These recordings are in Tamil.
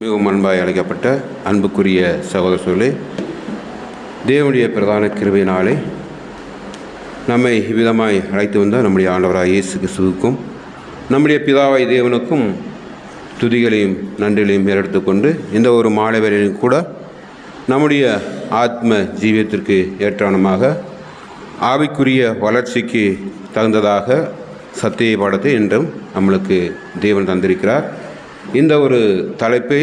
மிகவும் அன்பாய் அழைக்கப்பட்ட அன்புக்குரிய சகோதர சகோதரிகளே, தேவனுடைய பிரதான கிருபையினாலே நம்மை இவ்விதமாய் அழைத்து வந்த நம்முடைய ஆண்டவராக இயேசு கிறிஸ்துவுக்கும் நம்முடைய பிதாவாய் தேவனுக்கும் துதிகளையும் நன்றிகளையும் ஏறெடுத்துக்கொண்டு இந்த ஒரு மாலை வேளையிலும் கூட நம்முடைய ஆத்ம ஜீவியத்திற்கு ஏற்றவனமாக ஆவிக்குரிய வளர்ச்சிக்கு தகுந்ததாக சத்திய பாடத்தை இன்றும் நம்மளுக்கு தேவன் தந்திருக்கிறார். இந்த ஒரு தலைப்பை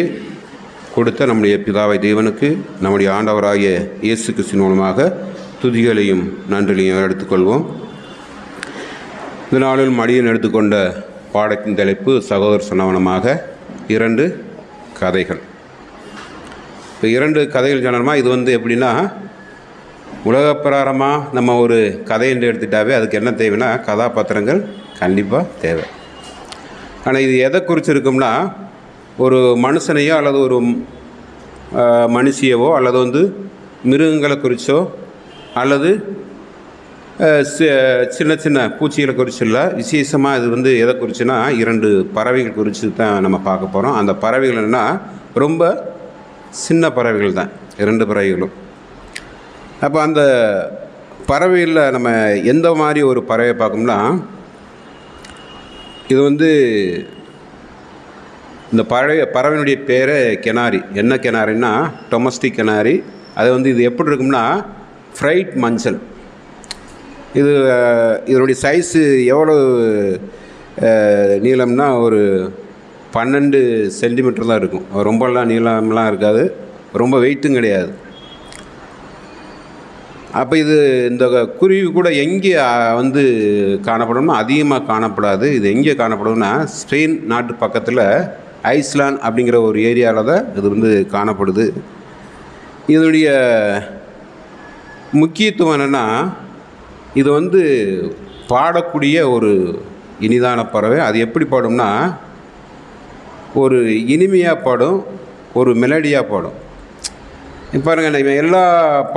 கொடுத்த நம்முடைய பிதாவை தேவனுக்கு நம்முடைய ஆண்டவராகிய இயேசு கிறிஸ்துவின் மூலமாக துதிகளையும் நன்றிகளையும் எடுத்துக்கொள்வோம். இந்த நாளில் மடியன் எடுத்துக்கொண்ட பாடத்தின் தலைப்பு சகோதர சொன்னவனமாக 2 கதைகள். இப்போ 2 கதைகள் சொன்னோம்னா இது எப்படின்னா, உலகப்பிராரமாக நம்ம ஒரு கதை என்று எடுத்துட்டாவே அதுக்கு என்ன தேவைன்னா கதாபாத்திரங்கள் கண்டிப்பாக தேவை. ஆனால் இது எதை குறிச்சிருக்கும்னா, ஒரு மனுஷனையோ அல்லது ஒரு மனுஷியவோ அல்லது மிருகங்களை குறிச்சோ அல்லது சின்ன சின்ன பூச்சிகளை குறிச்சு இல்லை. விசேஷமாக இது எதை குறிச்சுன்னா 2 பறவைகள் குறித்து தான் நம்ம பார்க்க போகிறோம். அந்த பறவைகள் என்னென்னா ரொம்ப சின்ன பறவைகள் தான் 2 பறவைகளும். அப்போ அந்த பறவைகளில் நம்ம எந்த மாதிரி ஒரு பறவை பார்க்கணும்னா, இது இந்த பறவையினுடைய பேர் கெனாரி. என்ன கெனாரின்னா டொமஸ்டிக் கெனாரி. அது இது எப்படி இருக்கும்னா ஃப்ரைட் மஞ்சள். இதனுடைய சைஸு எவ்வளோ நீளம்னா ஒரு 12 சென்டிமீட்டர் தான் இருக்கும். ரொம்பலாம் நீளம்லாம் இருக்காது, ரொம்ப வெயிட்டும் கிடையாது. அப்போ இந்த குருவி கூட எங்கே காணப்படும்னா அதிகமாக காணப்படாது. இது எங்கே காணப்படும்னா ஸ்பெயின் நாட்டு பக்கத்தில் ஐஸ்லாண்ட் அப்படிங்கிற ஒரு ஏரியாவில் தான் இது காணப்படுது. இதனுடைய முக்கியத்துவம் என்னென்னா, இது பாடக்கூடிய ஒரு இனிதான பறவை. அது எப்படி பாடும்னா, ஒரு இனிமையாக பாடும், ஒரு மெலடியாக பாடும். இப்போ பாருங்கள், நம்ம எல்லா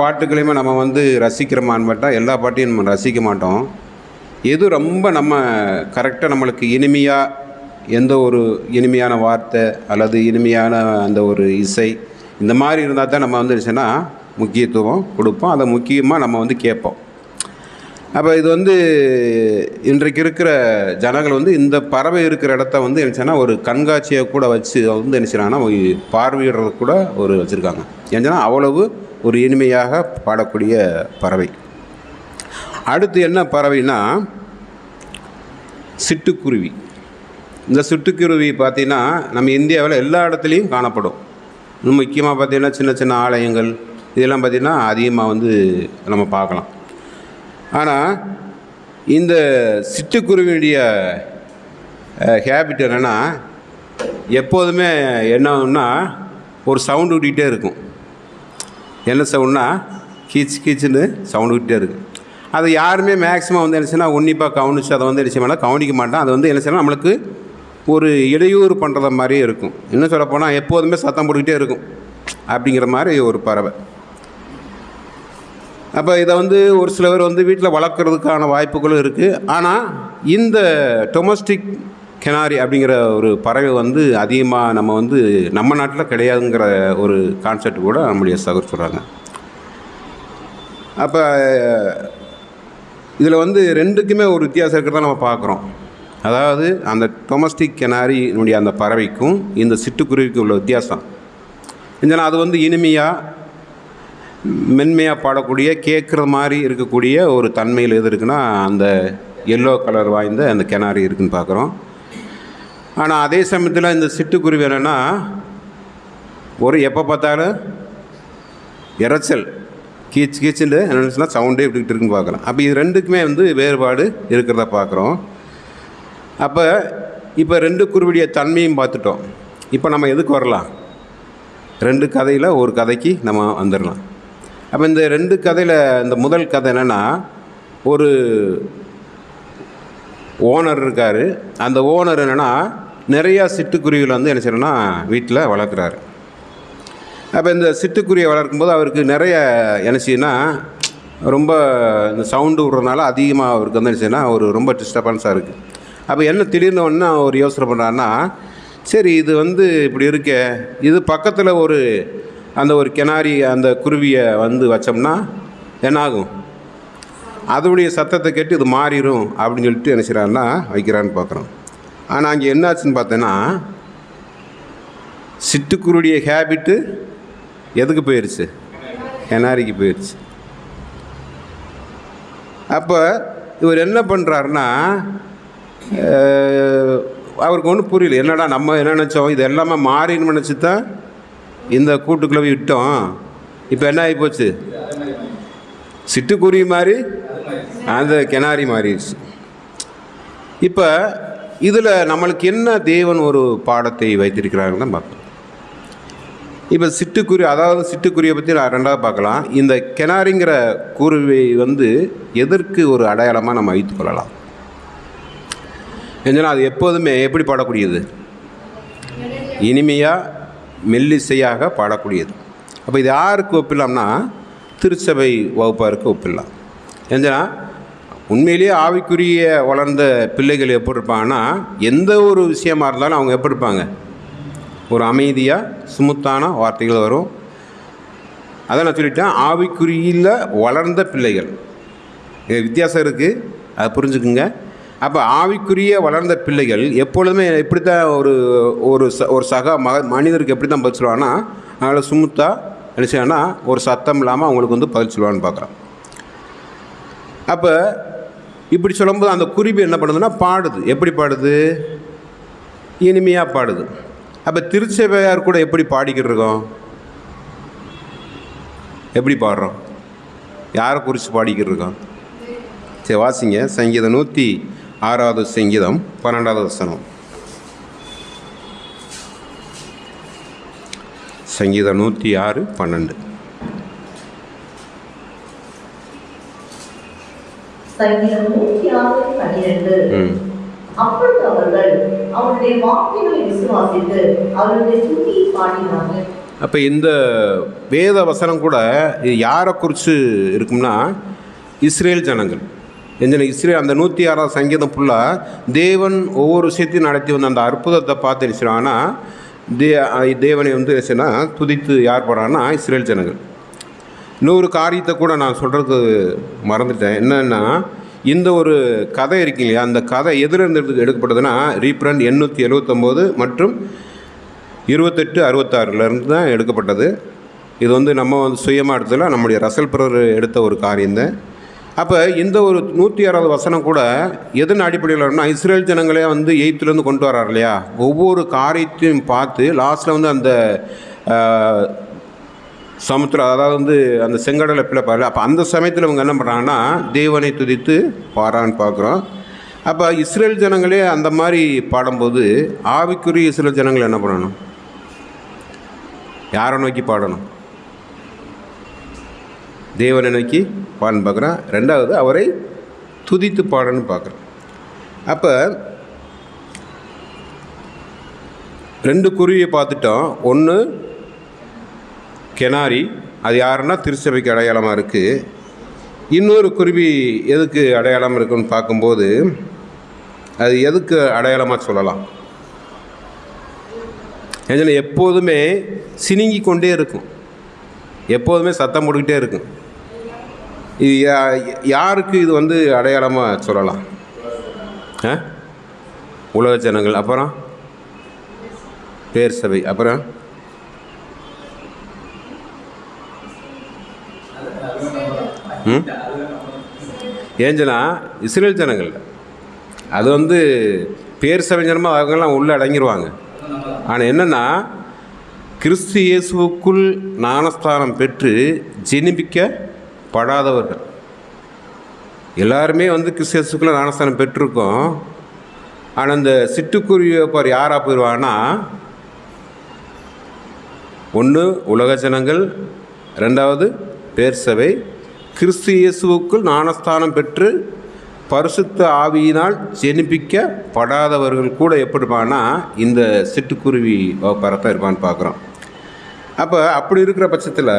பாட்டுகளையுமே நம்ம ரசிக்கிறோமான்னு கேட்டால் எல்லா பாட்டையும் நம்ம ரசிக்க மாட்டோம். எது ரொம்ப நம்ம கரெக்டாக நம்மளுக்கு இனிமையாக எந்த ஒரு இனிமையான வார்த்தை அல்லது இனிமையான அந்த ஒரு இசை இந்த மாதிரி இருந்தால் தான் நம்ம என்னச்சுன்னா முக்கியத்துவம் கொடுப்போம். அதை முக்கியமாக நம்ம கேட்போம். அப்போ இது இன்றைக்கு இருக்கிற ஜனங்கள் இந்த பறவை இருக்கிற இடத்த என்னச்சுன்னா ஒரு கண்காட்சியை கூட வச்சு என்ன செய்கிறாங்கன்னா பார்வையிடுறது கூட வச்சுருக்காங்க. ஏன்னா அவ்வளவு ஒரு இனிமையாக பாடக்கூடிய பறவை. அடுத்து என்ன பறவைனா சிட்டுக்குருவி. இந்த சிட்டுக்குருவி பார்த்திங்கன்னா நம்ம இந்தியாவில் எல்லா இடத்துலையும் காணப்படும். இன்னும் முக்கியமாக பார்த்திங்கன்னா சின்ன சின்ன ஆலயங்கள் இதெல்லாம் பார்த்திங்கன்னா அதிகமாக நம்ம பார்க்கலாம். ஆனால் இந்த சிட்டுக்குருவியுடைய ஹேபிட் என்னென்னா, எப்போதுமே என்ன ஆகும்னா ஒரு சவுண்டு விட்டுக்கிட்டே இருக்கும். என்ன சவுண்டுனா கீச்சு கீச்சுன்னு சவுண்டு விட்டுட்டே இருக்கும். அது யாருமே மேக்ஸிமம் என்னச்சுன்னா உன்னிப்பாக கவனித்து அதை என்ன செய்ய கவனிக்க மாட்டான். அது என்ன செய்யலாம், நம்மளுக்கு ஒரு இடையூறு பண்ணுறத மாதிரியே இருக்கும். இன்னும் சொல்லப்போனால் எப்போதுமே சத்தம் போட்டுக்கிட்டே இருக்கும் அப்படிங்கிற மாதிரி ஒரு பறவை. அப்போ இதை ஒரு சிலவர் வீட்டில் வளர்க்குறதுக்கான வாய்ப்புகளும் இருக்குது. ஆனால் இந்த டொமஸ்டிக் கெனாரி அப்படிங்கிற ஒரு பறவை அதிகமாக நம்ம நாட்டில் கிடையாதுங்கிற ஒரு கான்செப்ட் கூட நம்முடைய சகோதரர் சொல்கிறாங்க. அப்போ இதில் 2க்குமே ஒரு வித்தியாசம் இருக்கிறத நம்ம பார்க்குறோம். அதாவது அந்த டொமஸ்டிக் கெனாரியினுடைய அந்த பறவைக்கும் இந்த சிட்டுக்குருவிக்கும் உள்ள வித்தியாசம் என்னன்னா, அது இனிமையாக மென்மையாக பாடக்கூடிய கேட்குற மாதிரி இருக்கக்கூடிய ஒரு தன்மையில் எது இருக்குன்னா அந்த எல்லோ கலர் வாய்ந்த அந்த கெனாரி இருக்குதுன்னு பார்க்குறோம். ஆனால் அதே சமயத்தில் இந்த சிட்டுக்குருவி என்னென்னா எப்போ பார்த்தாலும் இறைச்சல் கீச்சு கீச்சுன்னு என்னென்னா சவுண்டே இப்படிக்கிட்டு இருக்குன்னு பார்க்குறோம். அப்போ இது 2க்குமே வேறுபாடு இருக்கிறத பார்க்குறோம். அப்போ இப்போ 2 குருவிடைய தன்மையும் பார்த்துட்டோம். இப்போ நம்ம எதுக்கு வரலாம், 2 கதையில் ஒரு கதைக்கு நம்ம வந்துடலாம். அப்போ இந்த 2 கதையில் இந்த முதல் கதை என்னென்னா, ஒரு ஓனர் இருக்கார். அந்த ஓனர் என்னென்னா நிறையா சிட்டுக்குருவிகள் என்ன செய்யணும்னா வீட்டில் வளர்க்குறாரு. அப்போ இந்த சிட்டுக்குருவியை வளர்க்கும்போது அவருக்கு நிறைய என்ன செய்யணும்னா ரொம்ப இந்த சவுண்டு விடுறதுனால அதிகமாக அவருக்கு என்ன செய்யணும்னா ஒரு ரொம்ப டிஸ்டர்பன்ஸாக இருக்குது. அப்போ என்ன திடீர்னு ஒன்று அவர் யோசனை பண்ணுறாருன்னா, சரி, இது வந்து இப்படி இருக்க, இது பக்கத்தில் ஒரு கிணாரி அந்த குருவியை வச்சோம்னா என்னாகும்? அதோடைய சத்தத்தை கேட்டு இது மாறிடும் அப்படின்னு சொல்லிட்டு என்ன செய்கிறாருன்னா வைக்கிறான்னு பார்க்குறோம். ஆனால் அங்கே என்னாச்சுன்னு பார்த்தோன்னா, சிட்டுக்குருடைய ஹேபிட்டு எதுக்கு போயிடுச்சு? கிணாரிக்கு போயிடுச்சு. அப்போ இவர் என்ன பண்ணுறாருன்னா, அவருக்கு ஒன்றும் புரியல. என்னடா நம்ம என்ன நினச்சோம், இது எல்லாமே மாறின்னு நினச்சி தான் இந்த கூட்டுக்குள்ளே விட்டோம். இப்போ என்ன ஆகி போச்சு? சிட்டுக்குருவி மாதிரி அந்த கிணாரி மாறிடுச்சு. இப்போ இதில் நம்மளுக்கு என்ன தேவன் ஒரு பாடத்தை வைத்திருக்கிறாருன்னு தான் பார்க்கணும். இப்போ சிட்டுக்குருவியை பற்றி நான் ரெண்டாவது பார்க்கலாம். இந்த கிணாரிங்கிற குருவி எதற்கு ஒரு அடையாளமாக நம்ம வைத்துக்கொள்ளலாம்? ஏன்னா அது எப்போதுமே எப்படி பாடக்கூடியது? இனிமையாக மெல்லிசையாக பாடக்கூடியது. அப்போ இது யாருக்கு ஒப்பிடலாம்னா திருச்சபை வகுப்பாருக்கு ஒப்பிடலாம். ஏன்னா உண்மையிலேயே ஆவிக்குரிய வளர்ந்த பிள்ளைகள் எப்படி இருப்பாங்கன்னா, எந்த ஒரு விஷயமா இருந்தாலும் அவங்க எப்படி இருப்பாங்க? ஒரு அமைதியாக சுமுத்தான வார்த்தைகள் வரும். அதை நான் சொல்லிட்டேன், ஆவிக்குரியில் வளர்ந்த பிள்ளைகள். வித்தியாசம் இருக்குது, அதை புரிஞ்சுக்குங்க. அப்போ ஆவிக்குரிய வளர்ந்த பிள்ளைகள் எப்பொழுதுமே எப்படி தான் ஒரு சக மனிதருக்கு எப்படி தான் பதில் சொல்லுவாங்கன்னா, அதனால் சுமுத்தா என்ன செய்யணும்னா ஒரு சத்தம் இல்லாமல் அவங்களுக்கு பதில் சொல்லுவான்னு பார்க்குறோம். அப்போ இப்படி சொல்லும்போது அந்த குருவி என்ன பண்ணுதுன்னா பாடுது. எப்படி பாடுது? இனிமையாக பாடுது. அப்போ திருச்சபையார் கூட எப்படி பாடிக்கிட்டு இருக்கோம்? எப்படி பாடுறோம்? யாரை குறித்து பாடிக்கிட்டு இருக்கோம்? சரி, வாசிங்க. சங்கீதம் 106வது சங்கீதம் 12வது வசனம். சங்கீதம் 106:12. சங்கீதம் 106:12. அப்பொழுது அவர்கள் அவருடைய வார்த்தைகளை விசுவாசித்து அவருடைய துதியை பாடினார்கள். அப்போ இந்த வேத வசனம் கூட இது யாரை குறித்து இருக்கும்னா இஸ்ரேல் ஜனங்கள். இஸ்ரேல் அந்த 106வது சங்கீதம் ஃபுல்லாக தேவன் ஒவ்வொரு விஷயத்தையும் நடத்தி வந்த அந்த அற்புதத்தை பார்த்து நினைச்சாங்கன்னா தேவனை நினைச்சுன்னா துதித்து யார் போகிறான்னா இஸ்ரேல் ஜனங்கள். இன்னொரு காரியத்தை கூட நான் சொல்கிறது மறந்துட்டேன். என்னென்னா இந்த ஒரு கதை இருக்கு இல்லையா, அந்த கதை எதிலிருந்து எடுக்கப்பட்டதுன்னா ரீப்ரண்ட் 879 மற்றும் 2866 தான் எடுக்கப்பட்டது. இது நம்ம சுயமாக எடுத்ததில் நம்முடைய ரசல் பிரதர் எடுத்த ஒரு காரியம்தான். அப்போ இந்த ஒரு 106வது வசனம் கூட எதன் அடிப்படையில்னா இஸ்ரேல் ஜனங்களே எகிப்திலேருந்து கொண்டு வர்றார் இல்லையா, ஒவ்வொரு காரியத்தையும் பார்த்து லாஸ்ட்டில் அந்த சமுத்திரம், அதாவது அந்த செங்கடலை பிளப்பாரு. அப்போ அந்த சமயத்தில் இவங்க என்ன பண்ணுறாங்கன்னா தேவனை துதித்து பாடுறான்னு பார்க்குறோம். அப்போ இஸ்ரேல் ஜனங்களே அந்த மாதிரி பாடும்போது ஆவிக்குரிய இஸ்ரேல் ஜனங்கள் என்ன பண்ணணும்? யாரை நோக்கி பாடணும்? தேவனை நோக்கி பாடன்னு பார்க்குறோம். ரெண்டாவது அவரை துதித்து பாடன்னு பார்க்குறோம். அப்போ 2 குருவியை பார்த்துட்டோம். ஒன்று கிணாரி, அது யாருன்னா திருச்சபைக்கு அடையாளமாக இருக்குது. இன்னொரு குருவி எதுக்கு அடையாளம் இருக்குன்னு பார்க்கும்போது அது எதுக்கு அடையாளமாக சொல்லலாம்? ஏன்னா எப்போதுமே சினிங்கி கொண்டே இருக்கும், எப்போதுமே சத்தம் போட்டுக்கிட்டே இருக்கும். இது யாருக்கு இது அடையாளமாக சொல்லலாம்? உலக ஜனங்கள், அப்புறம் பேர் சபை, அப்புறம் ஏஞ்சனா இஸ்ரேல் ஜனங்கள். அது பேர் சபை ஜனமாக அவங்கெல்லாம் உள்ளே அடங்கிடுவாங்க. ஆனால் என்னென்னா கிறிஸ்து இயேசுவுக்குள் ஞானஸ்தானம் பெற்று ஜெனிப்பிக்கப்படாதவர்கள் எல்லாருமே கிறிஸ்து இயேசுக்குள்ளே ஞானஸ்தானம் பெற்றிருக்கோம். ஆனால் இந்த சிட்டுக்குருவியை யாராக போயிடுவாங்கன்னா, ஒன்று உலக ஜனங்கள், ரெண்டாவது பேர் சபை. கிறிஸ்து இயேசுவுக்குள் ஞானஸ்தானம் பெற்று பரிசுத்த ஆவியினால் ஜெனிப்பிக்கப்படாதவர்கள் கூட எப்படி இருப்பான்னா இந்த சிட்டுக்குருவி பரத்தான் இருப்பான்னு பார்க்குறோம். அப்போ அப்படி இருக்கிற பட்சத்தில்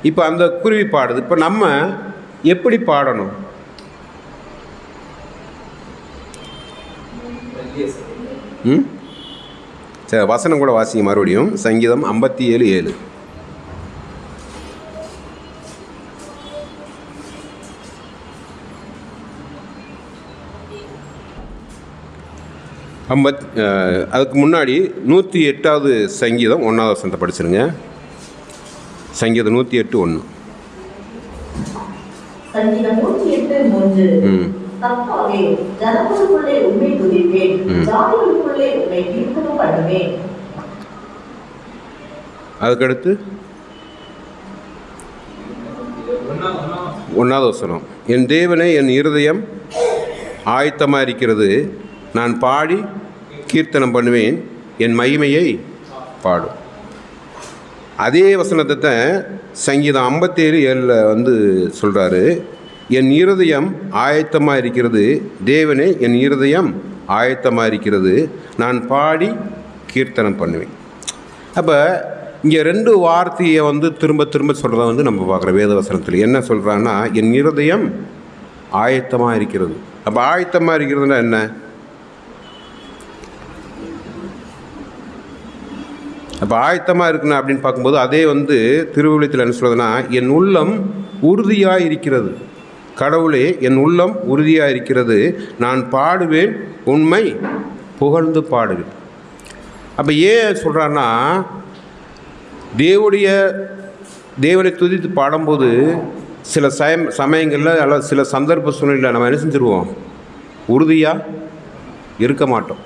இப்போ அந்த குருவி பாடுது. இப்போ நம்ம எப்படி பாடணும்? சரி, வசனம் கூட வாசிங்க மறுபடியும். சங்கீதம் 57:7. அதுக்கு முன்னாடி 108வது சங்கீதம் 1வது வசனத்தை படிச்சிருங்க. சங்கீதம் 108:1. சங்கீதம் 108:3. கர்த்தாவே, ஜனங்களுக்குள்ளே உம்மை துதிப்பேன், ஜாதிகளுக்குள்ளே உம்மை கீர்த்தனம் பண்ணுவேன். அதுக்கடுத்து 1வது வசனம். என் தேவனே, என் இருதயம் ஆயத்தமாக இருக்கிறது, நான் பாடி கீர்த்தனம் பண்ணுவேன், என் மகிமையை பாடும். அதே வசனத்தை தான் சங்கீதம் 57:7 சொல்கிறாரு. என் இருதயம் ஆயத்தமாக இருக்கிறது, தேவனே என் இருதயம் ஆயத்தமாக இருக்கிறது, நான் பாடி கீர்த்தனம் பண்ணுவேன். அப்போ இங்கே 2 வார்த்தையை திரும்ப திரும்ப சொல்கிறத நம்ம பார்க்குறோம் வேத வசனத்தில். என்ன சொல்கிறான்னா, என் இருதயம் ஆயத்தமாக இருக்கிறது. அப்போ ஆயத்தமாக இருக்கிறதுனா என்ன? அப்போ ஆயத்தமாக இருக்குண்ணா அப்படின்னு பார்க்கும்போது அதே திருவிழியத்தில் என்ன சொல்கிறதுனா, என் உள்ளம் உறுதியாக இருக்கிறது, கடவுளே என் உள்ளம் உறுதியாக இருக்கிறது, நான் பாடுவேன், உண்மை புகழ்ந்து பாடுவேன். அப்போ ஏன் சொல்கிறான்னா, தேவனை துதித்து பாடும்போது சில சமயங்களில் அல்லது சில சந்தர்ப்ப சூழ்நிலையில் நம்ம என்ன செஞ்சுருவோம், உறுதியாக இருக்க மாட்டோம்.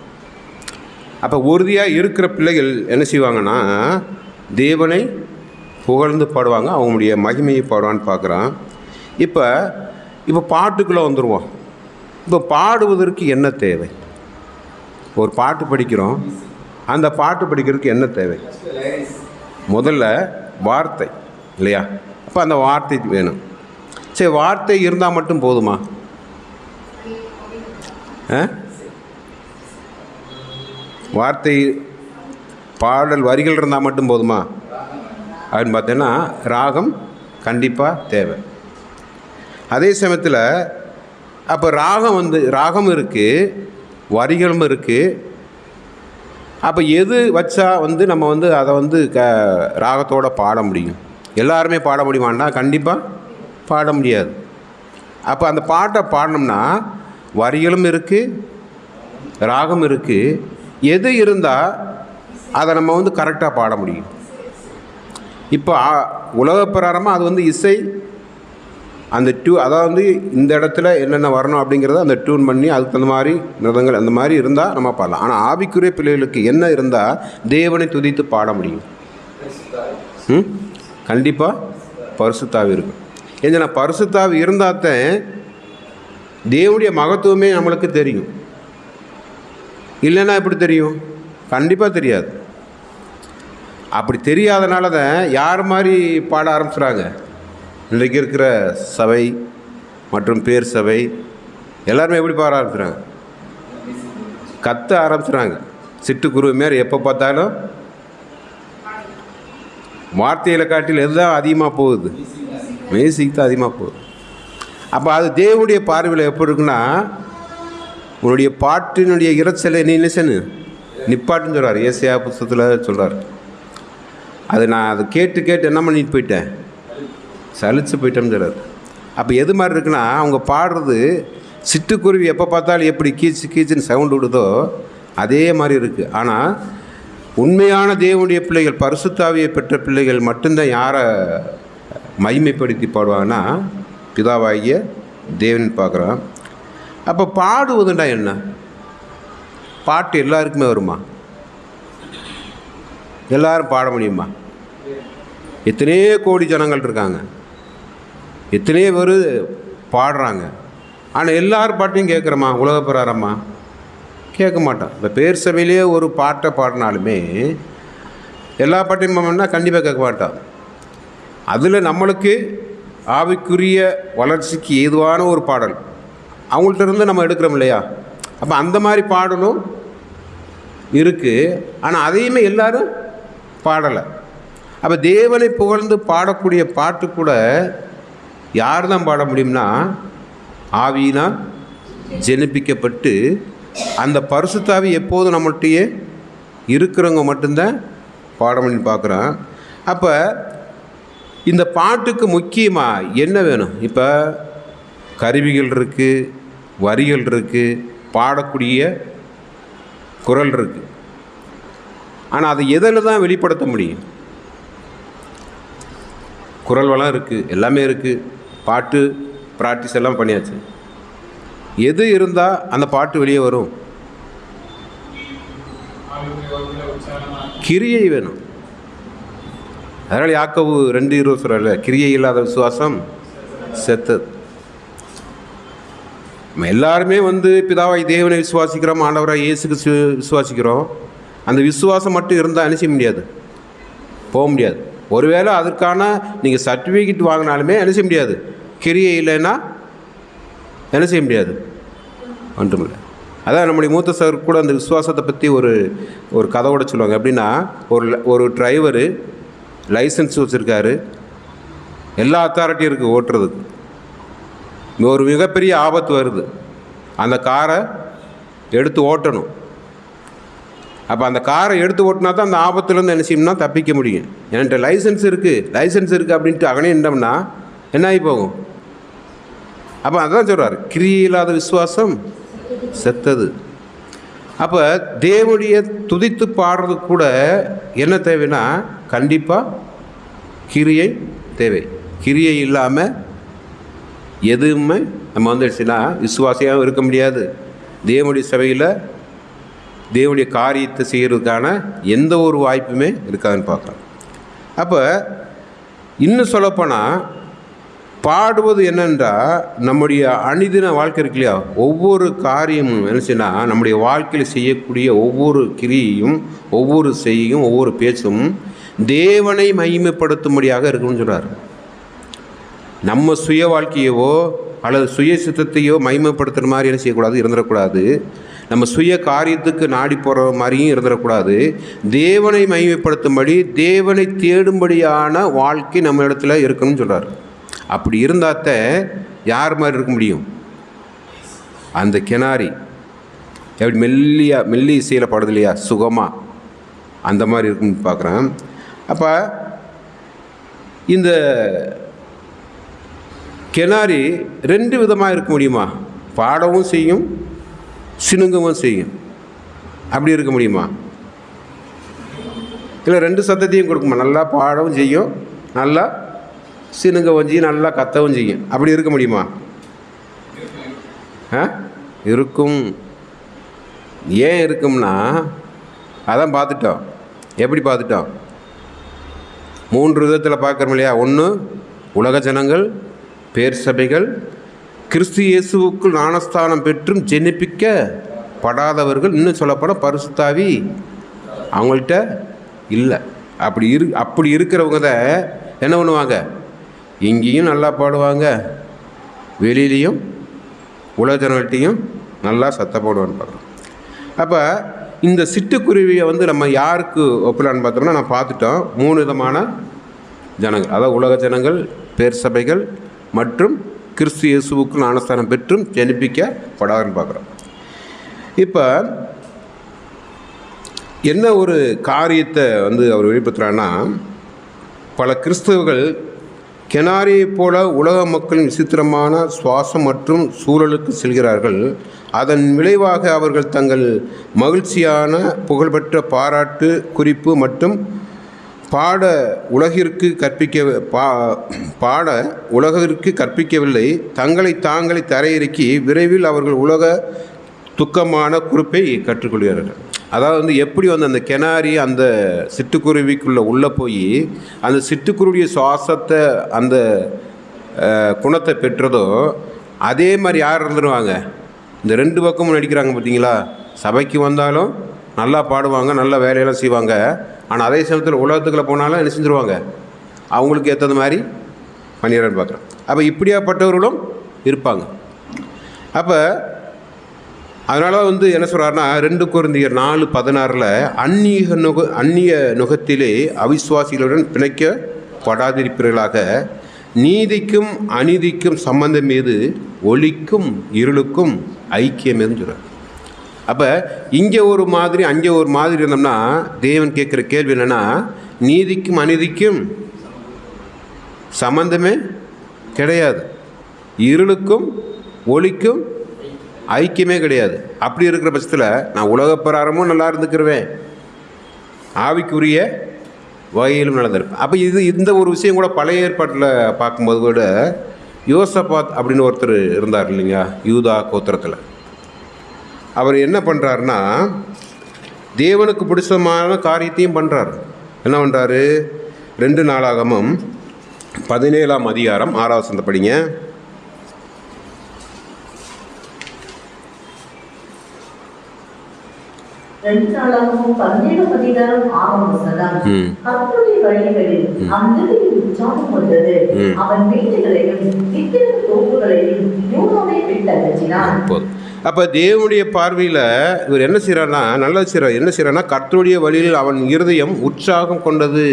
அப்போ உறுதியாக இருக்கிற பிள்ளைகள் என்ன செய்வாங்கன்னா, தேவனை புகழ்ந்து பாடுவாங்க, அவங்களுடைய மகிமையை பாடுவான்னு பார்க்குறான். இப்போ பாட்டுக்குள்ளே வந்துடுவோம். இப்போ பாடுவதற்கு என்ன தேவை? ஒரு பாட்டு படிக்கிறோம், அந்த பாட்டு படிக்கிறதுக்கு என்ன தேவை? முதல்ல வார்த்தை இல்லையா? அப்போ அந்த வார்த்தை வேணும். சரி, வார்த்தை இருந்தால் மட்டும் போதுமா? வார்த்தை பாடல் வரிகள் இருந்தால் மட்டும் போதுமா அப்படின்னு பார்த்தீங்கன்னா, ராகம் கண்டிப்பாக தேவை. அதே சமயத்தில் அப்போ ராகம் இருக்குது, வரிகளும் இருக்குது. அப்போ எது வச்சா நம்ம அதை ராகத்தோடு பாட முடியும்? எல்லாருமே பாட முடியுமான்னா கண்டிப்பாக பாட முடியாது. அப்போ அந்த பாட்டை பாடணும்னா வரிகளும் இருக்குது, ராகம் இருக்குது. எது இருந்தால் அதை நம்ம கரெக்டாக பாட முடியும்? இப்போ உலக பிரகாரமாக அது இசை, அந்த அதாவது இந்த இடத்துல என்னென்ன வரணும் அப்படிங்கிறத அந்த டியூன் பண்ணி அதுக்கு தகுந்த மாதிரி மிருதங்கள் அந்த மாதிரி இருந்தால் நம்ம பாடலாம். ஆனால் ஆவிக்குரிய பிள்ளைகளுக்கு என்ன இருந்தால் தேவனை துதித்து பாட முடியும்? கண்டிப்பாக பரிசுத்தாவி இருக்கும். ஏன்னா பரிசுத்தாவி இருந்தால் தான் தேவனுடைய மகத்துவமே நம்மளுக்கு தெரியும். இல்லைன்னா எப்படி தெரியும்? கண்டிப்பாக தெரியாது. அப்படி தெரியாதனால தான் யார் மாதிரி பாட ஆரம்பிச்சுறாங்க. இன்றைக்கு இருக்கிற சபை மற்றும் பேர் சபை எல்லாருமே எப்படி பாட ஆரம்பிச்சுறாங்க? கத்த ஆரம்பிச்சுறாங்க. சிட்டுக்குருவி மாரி எப்போ பார்த்தாலும் வார்த்தையில் காட்டில் எதுதான் அதிகமாக போகுது? மியூசிக் தான் அதிகமாக போகுது. அப்போ அது தேவனுடைய பார்வையில் எப்படி இருக்குன்னா, உன்னுடைய பாட்டினுடைய இறைச்சலை நீ நினைச்சனு நிப்பாட்டுன்னு சொல்கிறார். ஏசாயா புத்தகத்தில் சொல்கிறார். நான் அதை கேட்டு என்ன பண்ணிட்டு போயிட்டேன், சலிச்சு போயிட்டேன்னு சொல்கிறார். அப்போ எது மாதிரி இருக்குன்னா, அவங்க பாடுறது சிட்டுக்குருவி எப்போ பார்த்தாலும் எப்படி கீச்சுன்னு சவுண்டு விடுதோ அதே மாதிரி இருக்குது. ஆனால் உண்மையான தேவனுடைய பிள்ளைகள், பரிசுத்தாவியை பெற்ற பிள்ளைகள் மட்டும்தான் யாரை மகிமைப்படுத்தி பாடுவாங்கன்னா பிதாவாகிய தேவன் பார்க்குறான். அப்போ பாடுவதுண்டா என்ன? பாட்டு எல்லாருக்குமே வருமா? எல்லாரும் பாட முடியுமா? எத்தனையோ கோடி ஜனங்கள் இருக்காங்க, எத்தனையோ பேர் பாடுறாங்க. ஆனால் எல்லார் பாட்டையும் கேட்குறோமா? உலக பிரகாரமா கேட்க மாட்டோம். இப்போ பேர் சபையிலேயே ஒரு பாட்டை பாடினாலுமே எல்லா பாட்டையும் பாடினா கண்டிப்பாக கேட்க மாட்டோம். அதில் நம்மளுக்கு ஆவிக்குரிய வளர்ச்சிக்கு ஏதுவான ஒரு பாடல் அவங்கள்ட்ட இருந்து நம்ம எடுக்கிறோம் இல்லையா? அப்போ அந்த மாதிரி பாடலும் இருக்குது. ஆனால் அதையுமே எல்லாரும் பாடலை. அப்போ தேவனை புகழ்ந்து பாடக்கூடிய பாட்டு கூட யார் தான் பாட முடியும்னா, ஆவியினால் ஜெனிப்பிக்கப்பட்டு அந்த பரிசுத்தாவி எப்போதும் நம்மள்கிட்டயே இருக்கிறவங்க மட்டும்தான் பாடம் பண்ணி பார்க்குறோம். அப்போ இந்த பாட்டுக்கு முக்கியமாக என்ன வேணும்? இப்போ கருவிகள் இருக்குது, வரிகள் இருக்குது, பாடக்கூடிய குரல் இருக்குது. ஆனால் அதை எதில் தான் வெளிப்படுத்த முடியும்? குரல் வளம் இருக்குது, எல்லாமே இருக்குது, பாட்டு ப்ராக்டிஸ் எல்லாம் பண்ணியாச்சு. எது இருந்தால் அந்த பாட்டு வெளியே வரும்? கிரியை வேணும். அதனால் யாக்கோபு 2:20 சொல்கிறல்ல, கிரியை இல்லாத விசுவாசம் செத்தது. நம்ம எல்லாருமே பிதாவாய் தேவனை விசுவாசிக்கிறோம், ஆண்டவராக இயேசுக்கு விசுவாசிக்கிறோம். அந்த விசுவாசம் மட்டும் இருந்தால் என்ன செய்ய முடியாது? போக முடியாது. ஒருவேளை அதற்கான நீங்கள் சர்டிஃபிகேட் வாங்கினாலுமே என்ன செய்ய முடியாது? கிரியை இல்லைன்னா என்ன செய்ய முடியாது? ஒன்றுமில்லை. அதான் நம்முடைய மூத்த சார் கூட அந்த விசுவாசத்தை பற்றி ஒரு கதையோட சொல்லுவாங்க. எப்படின்னா, ஒரு டிரைவரு லைசன்ஸ் வச்சுருக்காரு, எல்லா அத்தாரிட்டியும் இருக்குது ஓட்டுறதுக்கு. ஒரு மிகப்பெரிய ஆபத்து வருது, அந்த காரை எடுத்து ஓட்டணும். அப்போ அந்த காரை எடுத்து ஓட்டினா தான் அந்த ஆபத்துலேருந்து என்ன செய்யணும்னா தப்பிக்க முடியும். என்கிட்ட லைசன்ஸ் இருக்குது அப்படின்ட்டு அவனே நின்றோம்னா என்ன ஆகி போகும்? அப்போ அதான் சொல்கிறார், கிரியை இல்லாத விசுவாசம் செத்தது. அப்போ தேவனுடைய துதித்து பாடுறது கூட என்ன தேவைன்னா, கண்டிப்பாக கிரியை தேவை. கிரியை இல்லாமல் எதுவுமே நம்ம வந்துடுச்சுன்னா விசுவாசியாகவும் இருக்க முடியாது. தேவனுடைய சபையில் தேவனுடைய காரியத்தை செய்கிறதுக்கான எந்த ஒரு வாய்ப்புமே இருக்காதுன்னு பார்க்கலாம். அப்போ இன்னும் சொல்லப்போனால் பாடுவது என்னென்றால், நம்முடைய அணிதின வாழ்க்கை இருக்கு இல்லையா, ஒவ்வொரு காரியமும் என்னச்சுன்னா நம்முடைய வாழ்க்கையில் செய்யக்கூடிய ஒவ்வொரு கிரியையும், ஒவ்வொரு செய்யும், ஒவ்வொரு பேச்சும் தேவனை மகிமைப்படுத்தும்படியாக இருக்கணும்னு சொல்கிறார். நம்ம சுய வாழ்க்கையவோ அல்லது சுய சித்தத்தையோ மகிமைப்படுத்துகிற மாதிரி என்ன செய்யக்கூடாது, இருந்துடக்கூடாது. நம்ம சுய காரியத்துக்கு நாடி போகிற மாதிரியும் இருந்துடக்கூடாது. தேவனை மகிமைப்படுத்தும்படி, தேவனை தேடும்படியான வாழ்க்கை நம்ம இடத்துல இருக்கணும்னு சொல்கிறார். அப்படி இருந்தாத்த யார் மாதிரி இருக்க முடியும்? அந்த கிணாரி எப்படி மெல்லி இசையில் பாடுது இல்லையா, சுகமாக, அந்த மாதிரி இருக்குன்னு பார்க்குறேன். அப்போ இந்த கிணாரி 2 விதமாக இருக்க முடியுமா? பாடவும் செய்யும், சினுங்கவும் செய்யும். அப்படி இருக்க முடியுமா? இல்லை 2 சத்தத்தையும் கொடுக்குமா? நல்லா பாடவும் செய்யும், நல்லா சினுங்கவும் செய்யும், நல்லா கத்தவும் செய்யும். அப்படி இருக்க முடியுமா? இருக்கும். ஏன் இருக்கும்னா, அதான் பார்த்துட்டோம். எப்படி பார்த்துட்டோம்? 3 விதத்தில் பார்க்குறோம் இல்லையா. 1, உலக ஜனங்கள், பேர் சபைகள், கிறிஸ்து இயேசுவுக்குள் ஞானஸ்தானம் பெற்றும் ஜெனிப்பிக்கப்படாதவர்கள், இன்னும் சொல்லப்போனால் பரிசுத்தாவி அவங்கள்ட்ட இல்லை. அப்படி இருக்கிறவங்க தான் என்ன பண்ணுவாங்க? இங்கேயும் நல்லா பாடுவாங்க, வெளியிலையும் உலக ஜனங்கள்கிட்டையும் நல்லா சத்தம் போடுவான்னு பார்க்குறோம். அப்போ இந்த சிட்டுக்குருவியை நம்ம யாருக்கு ஒப்பிடலான்னு பார்த்தோம்னா, நான் பார்த்துட்டோம் 3 விதமான ஜனங்கள், அதாவது உலக ஜனங்கள், பேர் சபைகள் மற்றும் கிறிஸ்து இயேசுவுக்கு ஞானஸ்தானம் பெற்றும் ஜெனிப்பிக்கப்படாதுன்னு பார்க்குறோம். இப்போ என்ன ஒரு காரியத்தை அவர் வெளிப்படுத்துகிறான்னா, பல கிறிஸ்தவர்கள் கிணாரியைப் போல உலக மக்களின் விசித்திரமான சுவாசம் மற்றும் சூழலுக்கு செல்கிறார்கள். அதன் விளைவாக அவர்கள் தங்கள் மகிழ்ச்சியான புகழ்பெற்ற பாராட்டு, குறிப்பு மற்றும் பாட உலகிற்கு கற்பிக்கவில்லை. தங்களை தாங்களை தரையிறக்கி விரைவில் அவர்கள் உலக துக்கமான குறிப்பை கற்றுக்கொள்கிறார்கள். அதாவது எப்படி அந்த கிணாரி அந்த சிட்டுக்குருவிக்குள்ளே போய் அந்த சிட்டுக்குருவிய சுவாசத்தை அந்த குணத்தை பெற்றதோ அதே மாதிரி யார் இருந்துருவாங்க? இந்த 2 பக்கமும் நடிக்கிறாங்க பார்த்தீங்களா. சபைக்கு வந்தாலும் நல்லா பாடுவாங்க, நல்லா வேலையெல்லாம் செய்வாங்க. ஆனால் அதே சமயத்தில் உலகத்துக்குள்ளே போனாலும் என்ன செஞ்சுருவாங்க? அவங்களுக்கு ஏற்றது மாதிரி பண்ணிடுறேன்னு பார்க்குறோம். அப்போ இப்படியாப்பட்டவர்களும் இருப்பாங்க. அப்போ அதனால் என்ன சொல்கிறாருன்னா, 2 கொரிந்தியர் 4:16 அந்நிய நுகத்திலே அவிசுவாசிகளுடன் பிணைக்கப்படாதிருப்பீர்களாக, நீதிக்கும் அநீதிக்கும் சம்பந்தம் ஏது, ஒளிக்கும் இருளுக்கும் ஐக்கியம் ஏதுன்னு சொல்கிறார். அப்போ இங்கே ஒரு மாதிரி அங்கே ஒரு மாதிரி இருந்தோம்னா தேவன் கேட்குற கேள்வி என்னென்னா, நீதிக்கும் அநீதிக்கும் சம்பந்தமே கிடையாது, இருளுக்கும் ஒளிக்கும் ஐக்கியமே கிடையாது. அப்படி இருக்கிற பட்சத்தில் நான் உலகப்பிரகாரமும் நல்லா இருந்துக்கிருவேன், ஆவிக்குரிய வகையிலும் நடந்திருப்பேன். அப்போ இந்த ஒரு விஷயம் கூட பழைய ஏற்பாட்டில் பார்க்கும்போது கூட யோசபாத் அப்படின்னு ஒருத்தர் இருந்தார் இல்லைங்க, யூதா கோத்திரத்தில். அவர் என்ன பண்ணுறாருன்னா, தேவனுக்கு பிடிச்சமான காரியத்தையும் பண்ணுறார். என்ன பண்ணுறாரு? 2 நாளாகமம் 17ஆம் அதிகாரம் 6வது வசனத்தை படிங்க. 2 நாளாகமம் 17ஆம் அதிகாரம் 6ஆம் வசனம். கர்த்தருடைய வழிகளில் அந்தரின் உற்சாகம் கொண்டது, அவன் வீடுகளையும் நித்திய தோப்புகளையும் யூதாவை விட்டு அகற்றினான். அப்போ தேவனுடைய பார்வையில் இவர் என்ன செய்கிறார்னா, நல்லது செய்கிறார். என்ன செய்கிறார்னா, கர்த்தருடைய வழியில் அவன் இருதயம் உற்சாகம் கொண்டது,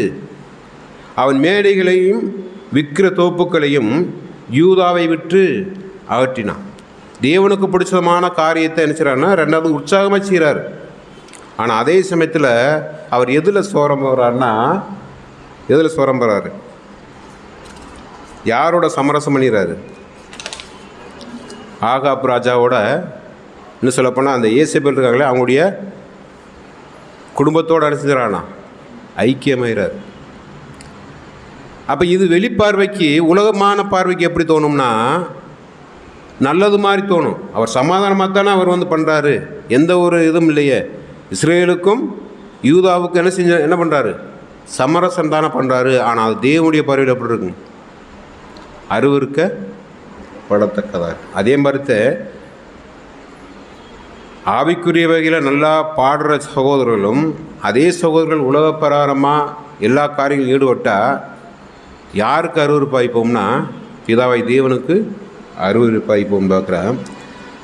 அவன் மேடைகளையும் விக்கிர தோப்புகளையும் யூதாவை விட்டு அகற்றினான். தேவனுக்கு பிடிச்சமான காரியத்தை என்ன செய்கிறார்னா, ரெண்டாவது உற்சாகமாக செய்கிறார். ஆனால் அதே சமயத்தில் அவர் எதில் சோரம் போகிறார்னா, எதில் சோரம் போகிறாரு? யாரோட சமரசம் பண்ணிடுறாரு? ஆகாப் ராஜாவோட, இன்னும் சொல்லப்போனால் அந்த ஏசபேல் இருக்காங்களே அவங்களுடைய குடும்பத்தோடு அனுப்பிச்சுறானா ஐக்கியமாயிறார். அப்போ இது வெளிப்பார்வைக்கு, உலகமான பார்வைக்கு எப்படி தோணும்னா நல்லது மாதிரி தோணும். அவர் சமாதானமாக தானே அவர் வந்து பண்ணுறாரு, எந்த ஒரு இதுவும் இல்லையே. இஸ்ரேலுக்கும் யூதாவுக்கும் என்ன பண்ணுறாரு? சமரசம் தானே பண்ணுறாரு. ஆனால் அது தேவனுடைய பார்வையில் எப்படி இருக்குங்க? அருவருக்க படத்தக்கதாக. அதே மாதிரி ஆவிக்குரிய வகையில் நல்லா பாடுற சகோதரர்களும் அதே சகோதரர்கள் உலகப்பிரகாரமாக எல்லா காரியங்களும் ஈடுபட்டால் யாருக்கு அருவருப்பாய்ப்போம்னா பிதாவை தேவனுக்கு அருவருப்பாய்ப்போம் பார்க்குறேன்.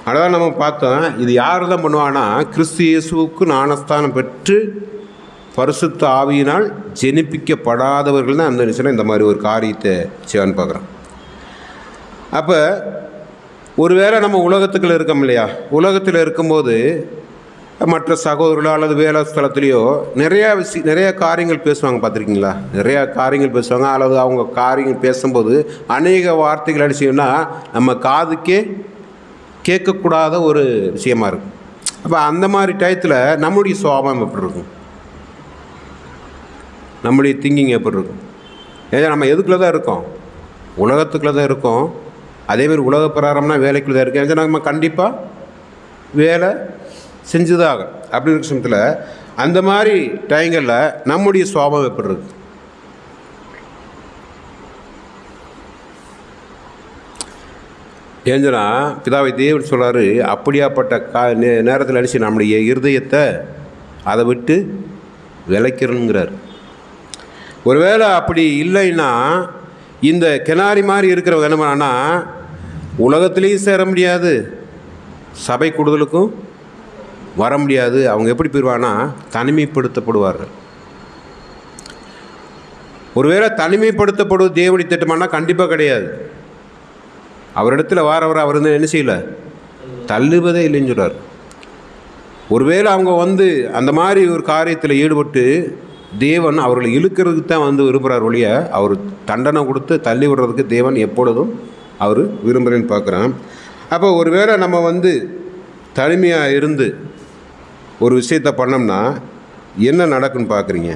அதான் நம்ம பார்த்தோம். இது யார் தான் பண்ணுவான்னா, கிறிஸ்து இயேசுவுக்கு ஞானஸ்தானம் பெற்று பரிசுத்த ஆவியினால் ஜெனிப்பிக்கப்படாதவர்கள் தான் அந்த நிமிஷம் இந்த மாதிரி ஒரு காரியத்தை செய்வான்னு பார்க்குறோம். அப்போ ஒருவேளை நம்ம உலகத்துக்குள்ள இருக்கோம் இல்லையா, உலகத்தில் இருக்கும்போது மற்ற சகோதரர்களோ அல்லது வேலை ஸ்தலத்துலேயோ நிறையா காரியங்கள் பேசுவாங்க, பார்த்துருக்கீங்களா? நிறையா காரியங்கள் பேசுவாங்க. அல்லது அவங்க காரியங்கள் பேசும்போது அநேக வார்த்தைகள் அடிச்சிங்கன்னா நம்ம காதுக்கே கேட்கக்கூடாத ஒரு விஷயமா இருக்கும். அப்போ அந்த மாதிரி டயத்தில் நம்முடைய சுபாவம் எப்படி இருக்கும், நம்முடைய திங்கிங் எப்படி இருக்கும்? ஏன்னா நம்ம எதுக்குள்ளே தான் இருக்கோம்? உலகத்துக்குள்ளே தான் இருக்கோம். அதேமாதிரி உலக பிரகாரம்னா வேலைக்குள்ளே தான் இருக்கோம். நம்ம கண்டிப்பாக வேலை செஞ்சுதாக அப்படி இருக்கிற சமயத்தில் அந்த மாதிரி டைங்களில் நம்முடைய சுபாவம் எப்படி இருக்கு? ஏஞ்சனா பிதாவை தேவன் சொல்கிறாரு, அப்படியாப்பட்ட நேரத்தில் அடிச்சு நம்முடைய இருதயத்தை அதை விட்டு விளைக்கிறனுங்கிறார். ஒருவேளை அப்படி இல்லைன்னா இந்த கிணாரி மாதிரி இருக்கிறவங்க என்ன பண்ணான்னா உலகத்துலேயும் சேர முடியாது, சபை கூடுதலுக்கும் வர முடியாது. அவங்க எப்படி போயிடுவான்னா தனிமைப்படுத்தப்படுவார்கள். ஒருவேளை தனிமைப்படுத்தப்படுவது தேவனுடைய திட்டமானா கண்டிப்பாக கிடையாது. அவரிடத்தில் வாரவர் அவர் வந்து என்ன செய்யலை, தள்ளுவதே இல்லைன்னு சொல்கிறார். ஒருவேளை அவங்க வந்து அந்த மாதிரி ஒரு காரியத்தில் ஈடுபட்டு தேவன் அவர்களை இழுக்கிறதுக்கு தான் வந்து விரும்புகிறார் ஒழிய அவர் தண்டனை கொடுத்து தள்ளி விடுறதுக்கு தேவன் எப்பொழுதும் அவர் விரும்புகிறேன்னு பார்க்குறான். அப்போ ஒருவேளை நம்ம வந்து தனிமையாக இருந்து ஒரு விஷயத்தை பண்ணோம்னா என்ன நடக்குன்னு பார்க்குறீங்க?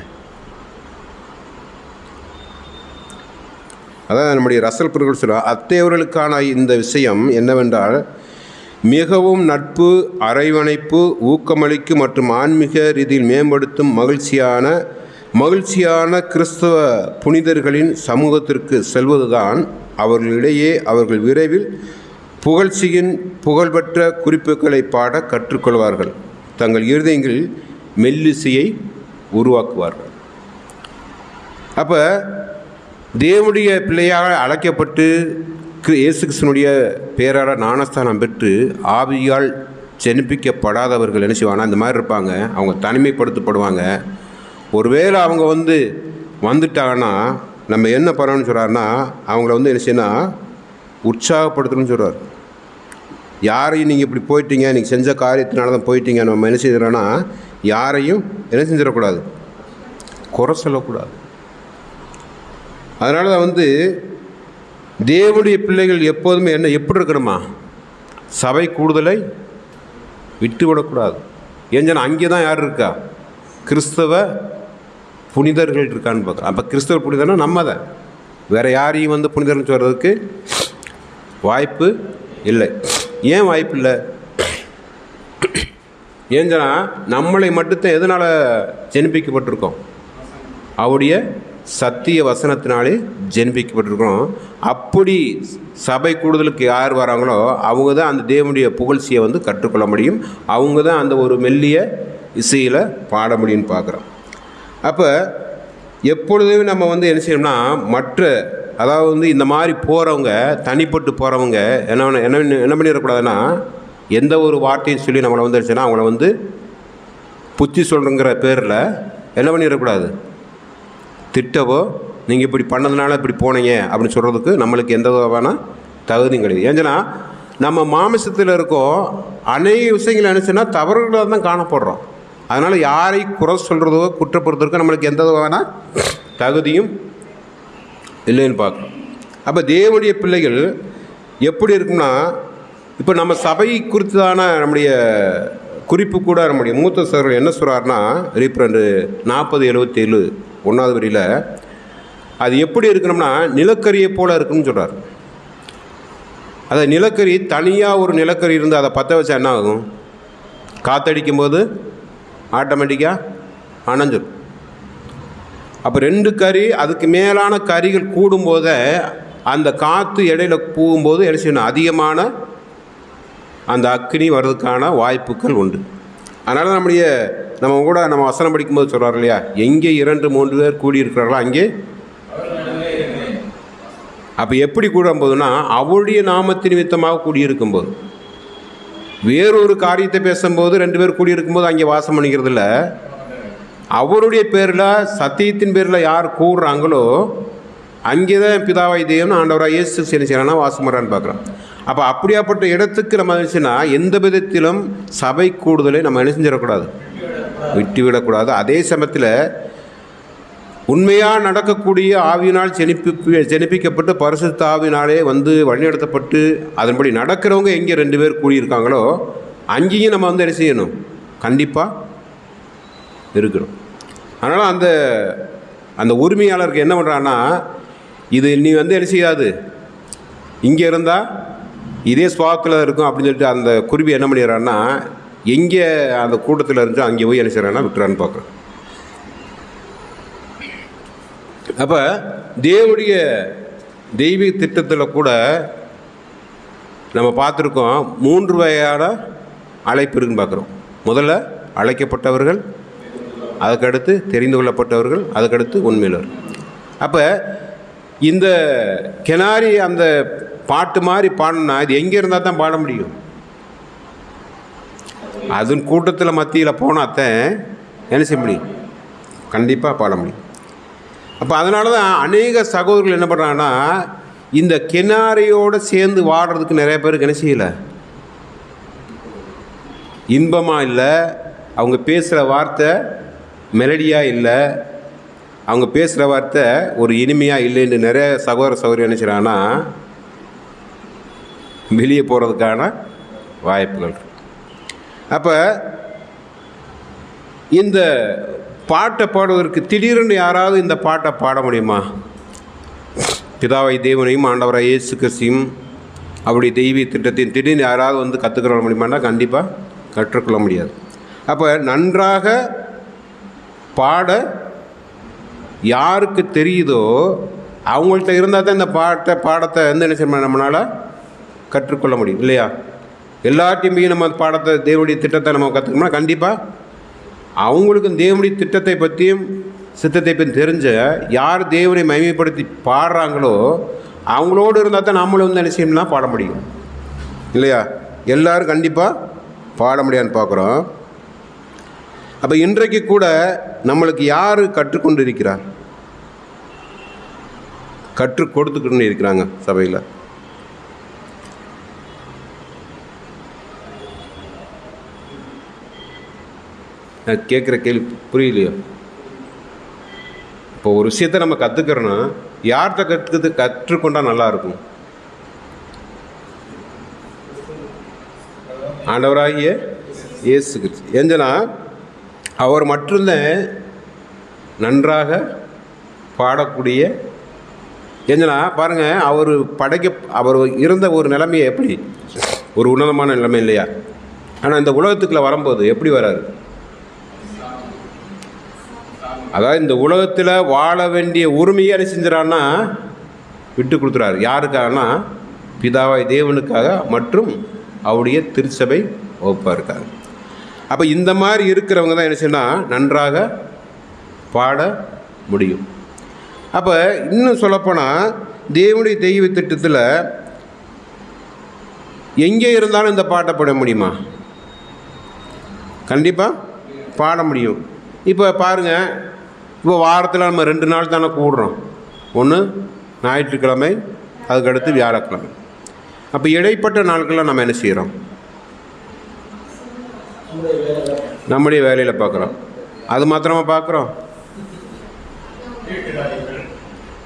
அதான் நம்முடைய ரசல் பிறகு சொல்லுவார், அத்தையவர்களுக்கான இந்த விஷயம் என்னவென்றால் மிகவும் நட்பு, அரவணைப்பு, ஊக்கமளிக்கும் மற்றும் ஆன்மீக ரீதியில் மேம்படுத்தும் மகிழ்ச்சியான கிறிஸ்தவ புனிதர்களின் சமூகத்திற்கு செல்வதுதான். அவர்களிடையே அவர்கள் விரைவில் புகழ்ச்சியின் புகழ்பெற்ற குறிப்புகளை பாட கற்றுக்கொள்வார்கள், தங்கள் இருதயங்களில் மெல்லிசையை உருவாக்குவார்கள். அப்போ தேவனுடைய பிள்ளையாக அழைக்கப்பட்டு இயேசு கிறிஸ்துவினுடைய பேரால் ஞானஸ்தானம் பெற்று ஆவியால் ஜெனிப்பிக்கப்படாதவர்கள் என்ன செய்வாங்கன்னா இந்த மாதிரி இருப்பாங்க. அவங்க தனிமைப்படுத்தப்படுவாங்க. ஒருவேளை அவங்க வந்துட்டாங்கன்னா நம்ம என்ன பண்ணணும்னு சொல்கிறாருன்னா அவங்கள என்ன செய்யணும், உற்சாகப்படுத்தணும்னு சொல்கிறார். யாரையும் நீங்கள் இப்படி போயிட்டீங்க, நீங்கள் செஞ்ச காரியத்தினால தான் போயிட்டீங்க, நம்ம என்ன செய்கிறோன்னா யாரையும் என்ன செஞ்சிடக்கூடாது, குறை சொல்லக்கூடாது. அதனால தான் தேவனுடைய பிள்ளைகள் எப்போதுமே எப்படி இருக்கணுமா, சபை கூடுதலை விட்டு விடக்கூடாது. ஏன்னா அங்கே தான் யார் இருக்கா, கிறிஸ்தவ புனிதர்கள் இருக்கான்னு பார்க்குறோம். அப்போ கிறிஸ்தவ புனிதர்னா நம்ம தான், வேறு யாரையும் புனிதர்னு சொல்கிறதுக்கு வாய்ப்பு இல்லை. ஏன் வாய்ப்பு இல்லை? ஏன்னா நம்மளை மட்டும்தான் எதனால் ஜெனிப்பிக்கப்பட்டிருக்கோம், அவருடைய சத்திய வசனத்தினாலே ஜெனிப்பிக்கப்பட்டிருக்கிறோம். அப்படி சபை கூடுதலுக்கு யார் வராங்களோ அவங்க தான் அந்த தேவனுடைய புகழ்ச்சியை கற்றுக்கொள்ள முடியும், அவங்க தான் அந்த ஒரு மெல்லிய இசையில் பாட முடியும்னு பார்க்குறோம். அப்போ எப்பொழுதுமே நம்ம என்ன செய்யணும்னா மற்ற, அதாவது இந்த மாதிரி போகிறவங்க, தனிப்பட்டு போகிறவங்க என்ன பண்ணிடக்கூடாதுன்னா, எந்த ஒரு வார்த்தையும் சொல்லி நம்மளை வந்துடுச்சுன்னா அவங்கள புத்தி சொல்கிறங்கிற பேரில் என்ன பண்ணிடக்கூடாது, திட்டவோ நீங்கள் இப்படி பண்ணதுனால இப்படி போனீங்க அப்படின்னு சொல்கிறதுக்கு நம்மளுக்கு எந்த விதமான தகுதியும் கிடையாது. ஏன்னா நம்ம மாமிசத்தில் இருக்கோம், அநேக விஷயங்கள் நினச்சுன்னா தவறுகளாக தான் காணப்படுறோம். அதனால் யாரை குறை சொல்கிறதோ குற்றப்படுத்துறதுக்கோ நம்மளுக்கு எந்த விதமான தகுதியும் இல்லைன்னு பார்க்குறோம். அப்போ தேவனுடைய பிள்ளைகள் எப்படி இருக்குன்னா, இப்போ நம்ம சபை குறித்தான நம்முடைய குறிப்பு கூட நம்முடைய மூத்த சகோதரர் என்ன சொல்கிறாருன்னா, ரீப்ரண்டு 40:77 1வது வரியில் அது எப்படி இருக்கணும்னா நிலக்கரியை போல் இருக்குன்னு சொல்கிறார். அதை நிலக்கரி தனியாக ஒரு நிலக்கரி இருந்து அதை பற்ற வச்சா என்ன ஆகும், காற்றடிக்கும் போது ஆட்டோமேட்டிக்காக அணைஞ்சிடும். அப்போ 2 கறி அதுக்கு மேலான கறிகள் கூடும்போதே அந்த காற்று இடையில போகும்போது என்ன செய்யணும், அதிகமான அந்த அக்னி வர்றதுக்கான வாய்ப்புகள் உண்டு. அதனால் நம்ம வசனம் படிக்கும்போது சொல்கிறார் இல்லையா, எங்கே 2-3 பேர் கூடியிருக்கிறார்களோ அங்கே. அப்போ எப்படி கூடும்போதுன்னா அவருடைய நாமத்தின் நிமித்தமாக கூடியிருக்கும்போது, வேறொரு காரியத்தை பேசும்போது 2 பேர் கூடியிருக்கும்போது அங்கே வாசம் பண்ணிக்கிறது இல்லை. அவருடைய பேரில், சத்தியத்தின் பேரில் யார் கூடுறாங்களோ அங்கே தான் பிதாவாய் தேவன் ஆண்டவராக இயேசு என்ன செய்யறான்னா வாசம் பண்ணுறான்னு பார்க்குறோம். அப்போ அப்படியாப்பட்ட இடத்துக்கு நம்ம நினச்சின்னா எந்த விதத்திலும் சபை கூடுதலை நம்ம என்ன செஞ்சிடக்கூடாது, விட்டுவிடக்கூடாது. அதே சமயத்தில் உண்மையாக நடக்கக்கூடிய ஆவியினால் ஜெனிப்பிக்கப்பட்டு பரிசுத்த ஆவியினாலே வழிநடத்தப்பட்டு அதன்படி நடக்கிறவங்க எங்கே 2 பேர் கூடியிருக்காங்களோ அங்கேயும் நம்ம என்ன செய்யணும், கண்டிப்பாக இருக்கணும். அதனால் அந்த உரிமையாளருக்கு என்ன பண்ணுறான்னா, இது நீ என்ன செய்யாது, இங்கே இருந்தால் இதே சுவாத்தில் இருக்கும் அப்படின்னு சொல்லிட்டு அந்த குருவி என்ன பண்ணிடுறான்னா, எங்கே அந்த கூட்டத்தில் இருந்துச்சோ அங்கே போய் என்ன செய்கிறான்னா விட்டுறான்னு பார்க்குறோம். அப்போ தேவனுடைய தெய்வீக திட்டத்தில் கூட நம்ம பார்த்துருக்கோம் 3 வகையான அழைப்பு இருக்குன்னு பார்க்குறோம். முதல்ல அழைக்கப்பட்டவர்கள், அதுக்கடுத்து தெரிந்து கொள்ளப்பட்டவர்கள், அதுக்கடுத்து உண்மையிலவர். அப்போ இந்த கிணாரி அந்த பாட்டு மாதிரி பாடணும்னா இது எங்கே இருந்தால் தான் பாட முடியும், அதுவும் கூட்டத்தில் மத்தியில் போனாத்தான் என்ன செய்ய முடியும், கண்டிப்பாக பாட முடியும். அப்போ அதனால தான் அநேக சகோதரர்கள் என்ன பண்ணுறாங்கன்னா, இந்த கிணாரியோடு சேர்ந்து வாடுறதுக்கு நிறைய பேருக்கு என்ன செய்யலை, இன்பமாக இல்லை, அவங்க பேசுகிற வார்த்தை மெலடியாக இல்லை, அவங்க பேசுகிற வார்த்தை ஒரு இனிமையாக இல்லைன்னு நிறைய சகோதரி என்ன செய்கிறாங்கன்னா வெளியே போகிறதுக்கான வாய்ப்புகள். அப்போ இந்த பாட்டை பாடுவதற்கு திடீர்னு யாராவது இந்த பாட்டை பாட முடியுமா? பிதாவை தேவனையும் ஆண்டவராக இயேசு கிறிஸ்துவையும் அவருடைய தெய்வீக திட்டத்தையும் திடீர்னு யாராவது கற்றுக்கொள்ள முடியுமான்னா கண்டிப்பாக கற்றுக்கொள்ள முடியாது. அப்போ நன்றாக பாட யாருக்கு தெரியுதோ அவங்கள்ட்ட இருந்தால் தான் இந்த பாடத்தை என்ன செய்ய நம்மளால் கற்றுக்கொள்ள முடியும் இல்லையா? எல்லாத்தையுமே நம்ம பாடத்தை தேவனுடைய திட்டத்தை நம்ம கற்றுக்கணும்னா கண்டிப்பாக அவங்களுக்கு தேவனுடைய திட்டத்தை பற்றியும் சித்தத்தை பற்றி தெரிஞ்ச யார் தேவனை மகிமைப்படுத்தி பாடுறாங்களோ அவங்களோடு இருந்தால் தான் நம்மளும் என்ன செய்யணும்னா பாட முடியும் இல்லையா? எல்லோரும் கண்டிப்பாக பாட முடியான்னு பார்க்குறோம். அப்போ இன்றைக்கு கூட நம்மளுக்கு யார் கற்றுக்கொண்டு இருக்கிறார், கற்றுக் கொடுத்துக்கிட்டு இருக்கிறாங்க சபையில்? நான் கேட்குற கேள்வி புரியலையோ? இப்போ ஒரு விஷயத்தை நம்ம கற்றுக்கிறோன்னா யார்கிட்ட கற்றுக்கொண்டா நல்லாயிருக்கும்? ஆண்டவராகிய இயேசு கிறிஸ்து. ஏஞ்சனா அவர் மட்டும்தான் நன்றாக பாடக்கூடிய. ஏஞ்சனா பாருங்கள், அவர் இருந்த ஒரு நிலைமையை எப்படி ஒரு உன்னதமான நிலைமை இல்லையா? ஆனால் இந்த உலகத்துக்குள்ளே வரும்போது எப்படி வராரு? அதாவது இந்த உலகத்தில் வாழ வேண்டிய உரிமையை என்ன செஞ்சிடான்னா விட்டு கொடுத்துறாரு. யாருக்காகனா பிதாவாய் தேவனுக்காக மற்றும் அவருடைய திருச்சபை வகுப்பாருக்காக. அப்போ இந்த மாதிரி இருக்கிறவங்க தான் என்ன செய்யணும், நன்றாக பாட முடியும். அப்போ இன்னும் சொல்லப்போனால் தேவனுடைய தெய்வ திட்டத்தில் எங்கே இருந்தாலும் இந்த பாட்டை பாட முடியுமா? கண்டிப்பாக பாட முடியும். இப்போ பாருங்கள், இப்போ வாரத்தில் நம்ம 2 நாள் தானே கூடுறோம். ஒன்று ஞாயிற்றுக்கிழமை, அதுக்கடுத்து வியாழக்கிழமை. அப்போ இடைப்பட்ட நாட்களில் நம்ம என்ன செய்கிறோம்? நம்முடைய வேலையில் பார்க்குறோம். அது மாத்திரமா பார்க்குறோம்?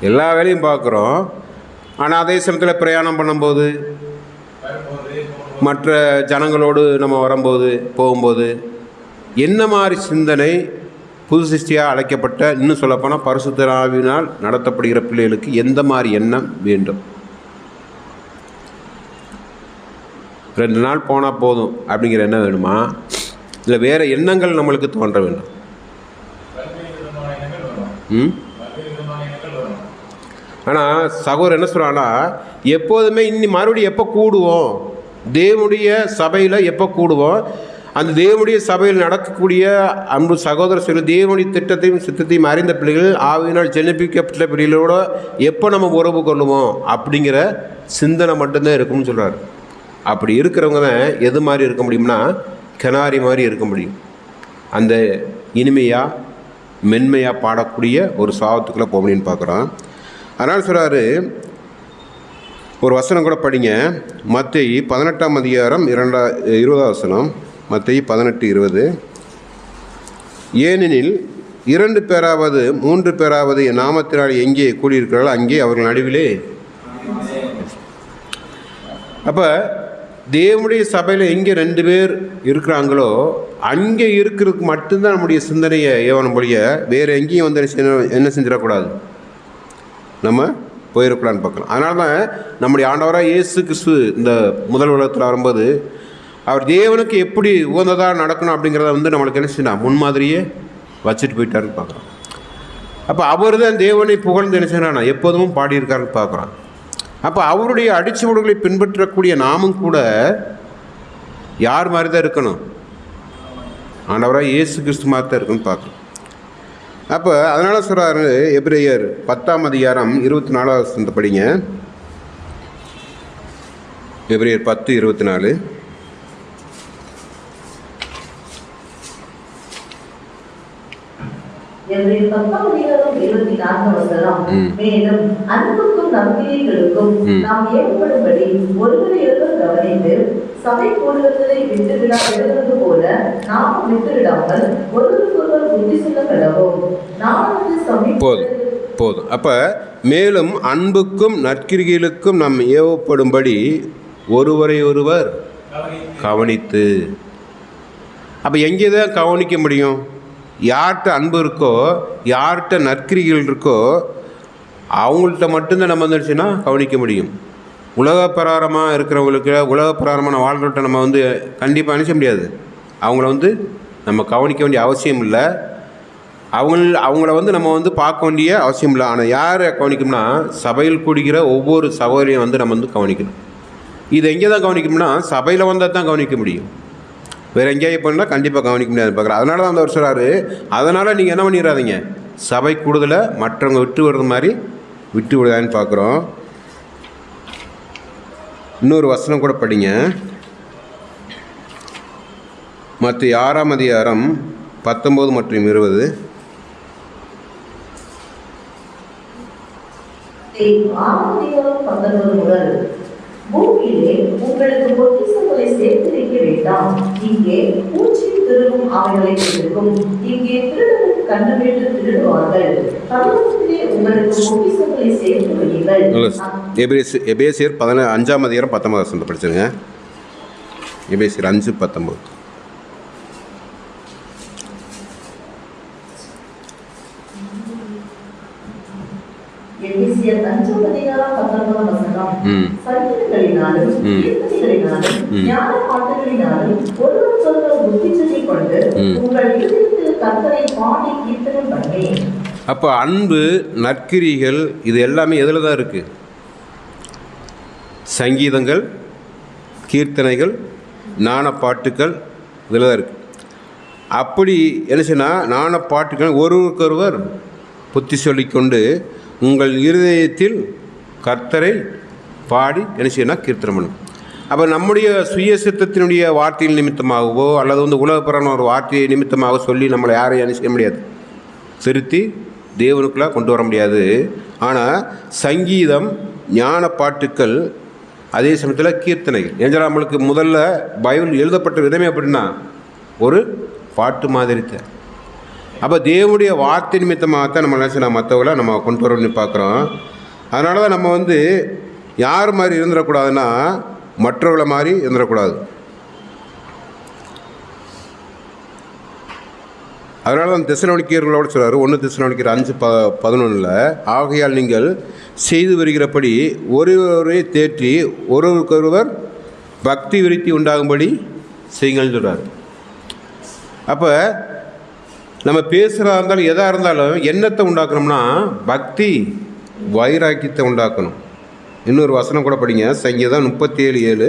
எல்லா வேலையும் பார்க்குறோம். ஆனால் அதே சமயத்தில் பிரயாணம் பண்ணும்போது, மற்ற ஜனங்களோடு நம்ம வரும்போது போகும்போது என்ன மாதிரி சிந்தனை புது சிருஷ்டியாக அழைக்கப்பட்ட, இன்னும் சொல்லப்போனால் பரிசுத்த ஆவியினால் நடத்தப்படுகிற பிள்ளைகளுக்கு எந்த மாதிரி எண்ணம் வேண்டும்? 2 நாள் போனால் போதும் அப்படிங்கிற எண்ணம் வேணுமா? இல்லை வேறு எண்ணங்கள் நம்மளுக்கு தோன்ற வேண்டும்? ஆனால் சகோதரர் என்ன சொல்கிறாங்கன்னா, எப்போதுமே இன்னி மறுபடியும் எப்போ கூடுவோம், தேவனுடைய சபையில் எப்போ கூடுவோம், அந்த தேவனுடைய சபையில் நடக்கக்கூடிய அன்பு சகோதர சொல்லி தேவனுடைய திட்டத்தையும் சித்தத்தையும் அறிந்த பிள்ளைகள் ஆவியினால் ஜெனிப்பிக்கப்பட்ட பிள்ளைகளோடு எப்போ நம்ம உறவு கொள்ளுவோம் அப்படிங்கிற சிந்தனை மட்டும்தான் இருக்கும்னு சொல்கிறார். அப்படி இருக்கிறவங்க தான் எது மாதிரி இருக்க முடியும்னா கிணாரி மாதிரி இருக்க முடியும். அந்த இனிமையாக மென்மையாக பாடக்கூடிய ஒரு சாவத்துக்குள்ளே போக முடியும்னு பார்க்குறோம். அதனால் சொல்கிறாரு, ஒரு வசனம் கூட படிங்க. மத்தேயு 18ஆம் அதிகாரம் 20ஆம் வசனம். மத்தேயு 18:20. ஏனெனில் 2 பேராவது 3 பேராவது என் நாமத்தினால் எங்கே கூடியிருக்கிறார்கள் அங்கே அவர்கள் நடுவிலே. அப்போ தேவனுடைய சபையில் எங்கே 2 பேர் இருக்கிறாங்களோ அங்கே இருக்கிறதுக்கு மட்டும்தான் நம்முடைய சிந்தனையை ஏவனம் பொழிய வேறு எங்கேயும் வந்து என்ன செஞ்சிடக்கூடாது, நம்ம போயிடக்கூடாதுன்னு பார்க்கலாம். அதனால தான் நம்முடைய ஆண்டவராக இயேசு கிறிஸ்து இந்த முதல் உலகத்தில் வரும்போது அவர் தேவனுக்கு எப்படி உகந்ததாக நடக்கணும் அப்படிங்கிறத வந்து நம்மளுக்கு என்ன செய்யணும், முன்மாதிரியே வச்சுட்டு போயிட்டாருன்னு பார்க்குறோம். அப்போ அவர் தான் தேவனை புகழ்ந்து என்ன செய்யறானா எப்போதும் பாடியிருக்காருன்னு பார்க்குறோம். அப்போ அவருடைய அடிச்சுவடுகளை பின்பற்றக்கூடிய நாமும் கூட யார் மாதிரி தான் இருக்கணும், ஆண்டவராக இயேசு கிறிஸ்து மாதிரி தான் இருக்குன்னு பார்க்குறோம். அப்போ அதனால் சொல்கிறாரு, எபிரேயர் 10ஆம் அதிகாரம் 24ஆம் வசனத்தை படிங்க. எபிரேயர் 10:24. மேலும் அன்புக்கும் நம்பிக்கைகளுக்கும் நாம் ஏற்படும்படி ஒருவரையொருவர் கவனித்து சபை கூடுதலை விட்டுவிடாது போல நாம் விட்டுவிடாமல் ஒருவருக்கொருவர் புத்தி சொல்ல கடவோம். போதும். அப்போ மேலும் அன்புக்கும் நற்கிரிகளுக்கும் நாம் ஏவப்படும்படி ஒருவரை ஒருவர் கவனித்து. அப்போ எங்கே தான் கவனிக்க முடியும்? யார்கிட்ட அன்பு இருக்கோ, யார்கிட்ட நற்கிரிகள் இருக்கோ அவங்கள்ட்ட மட்டும்தான் நம்ம வந்துடுச்சுன்னா கவனிக்க முடியும். உலக பிரகாரமாக இருக்கிறவங்களுக்கு, உலக பிரகாரமான வாழ்கிட்ட நம்ம வந்து கண்டிப்பாக அனுப்பிச்ச முடியாது. அவங்கள வந்து நம்ம கவனிக்க வேண்டிய அவசியம் இல்லை. அவங்கள வந்து நம்ம வந்து பார்க்க வேண்டிய அவசியம் இல்லை. ஆனால் யாரை கவனிக்கணும்னா சபையில் கூடுகிற ஒவ்வொரு சகோதரியும் வந்து நம்ம வந்து கவனிக்கணும். இது எங்கே தான் கவனிக்கணும்னா சபையில் வந்தால் தான் கவனிக்க முடியும். வேறு எங்கேயாவது போனால் கண்டிப்பாக கவனிக்க முடியாது பார்க்குறேன். அதனால தான் அவர் சொல்கிறாரு, அதனால் நீங்கள் என்ன பண்ணிடாதீங்க, சபை கூடுதலை மற்றவங்க விட்டு விடுறது மாதிரி விட்டு விடுதான்னு பார்க்குறோம். இன்னொரு வசனம் கூட படிங்க. மத்தேயு 6ஆம் அதிகாரம் 19 மற்றும் 20. பூமியிலே உங்களுக்கு பொக்கிஷங்களை சேர்த்து வைக்க வேண்டாம். இங்கே பூச்சியும் திருடும் அவைகளை திருடும். இங்கே திருடனுக்கு கண்டுபிடித்து திருடுவார்கள். பரலோகத்திலே உங்களுக்கு பொக்கிஷங்களை சேர்த்து வையுங்கள். எபேசியர் 5:19 படிச்சிருங்க. எபேசியர் 5:19. எபேசியர் 5:19 சங்கீதங்களினாலும் கீர்த்தனைகளினாலும் ஞான பாட்டுகளினாலும் ஒருவருக்கொருவர் புத்தி சொல்லிக் கொண்டு உங்கள் இருதயத்தில் கர்த்தரை பாடி கீர்த்தனை பண்ணி. அப்போ அன்பு, நற்கிரிகள் இது எல்லாமே எதில் தான் இருக்குது? சங்கீதங்கள், கீர்த்தனைகள், ஞான பாட்டுக்கள் இதில் தான் இருக்குது. அப்படி என்ன சொன்னால், ஞான பாட்டுக்கள் ஒருவருக்கொருவர் புத்தி சொல்லிக்கொண்டு உங்கள் இருதயத்தில் கர்த்தரை பாடி என்ன செய்யணும்? கீர்த்தனம் பண்ணும். அப்போ நம்முடைய சுய சித்தத்தினுடைய வார்த்தையின் நிமித்தமாகவோ அல்லது உலகப்புறான ஒரு வார்த்தையை நிமித்தமாக சொல்லி நம்மளை யாரையும் என்ன செய்ய முடியாது, திருத்தி தேவனுக்குள்ளே கொண்டு வர முடியாது. ஆனால் சங்கீதம், ஞான பாட்டுக்கள், அதே சமயத்தில் கீர்த்தனைகள், ஏன்னா நம்மளுக்கு முதல்ல பைபிள் எழுதப்பட்ட விதமே அப்படின்னா ஒரு பாட்டு மாதிரி தான். அப்போ தேவனுடைய வார்த்தை நிமித்தமாகத்தான் நம்ம நினச்சி மற்றவங்களை நம்ம கொண்டு வரணும்னு பார்க்குறோம். அதனால தான் நம்ம யார் மாதிரி இருந்துடக்கூடாதுன்னா மற்றவர்களை மாதிரி இருந்துடக்கூடாது. அதனால தான் தெசலோனிக்கேயர்களோடு சொல்கிறார், 1 தெசலோனிக்கேயர் 5:11 ஆகையால் நீங்கள் செய்து வருகிறபடி ஒருவரை தேற்றி ஒருவருக்கொருவர் பக்தி விருத்தி உண்டாகும்படி செய்யுங்கள்னு சொல்கிறார். அப்போ நம்ம பேசுகிறதா இருந்தாலும் எதாக இருந்தாலும் என்னத்தை உண்டாக்கணும்னா பக்தி வைராக்கியத்தை உண்டாக்கணும். இன்னொரு வசனம் கூட படிங்க, சங்கீதம் 37:7.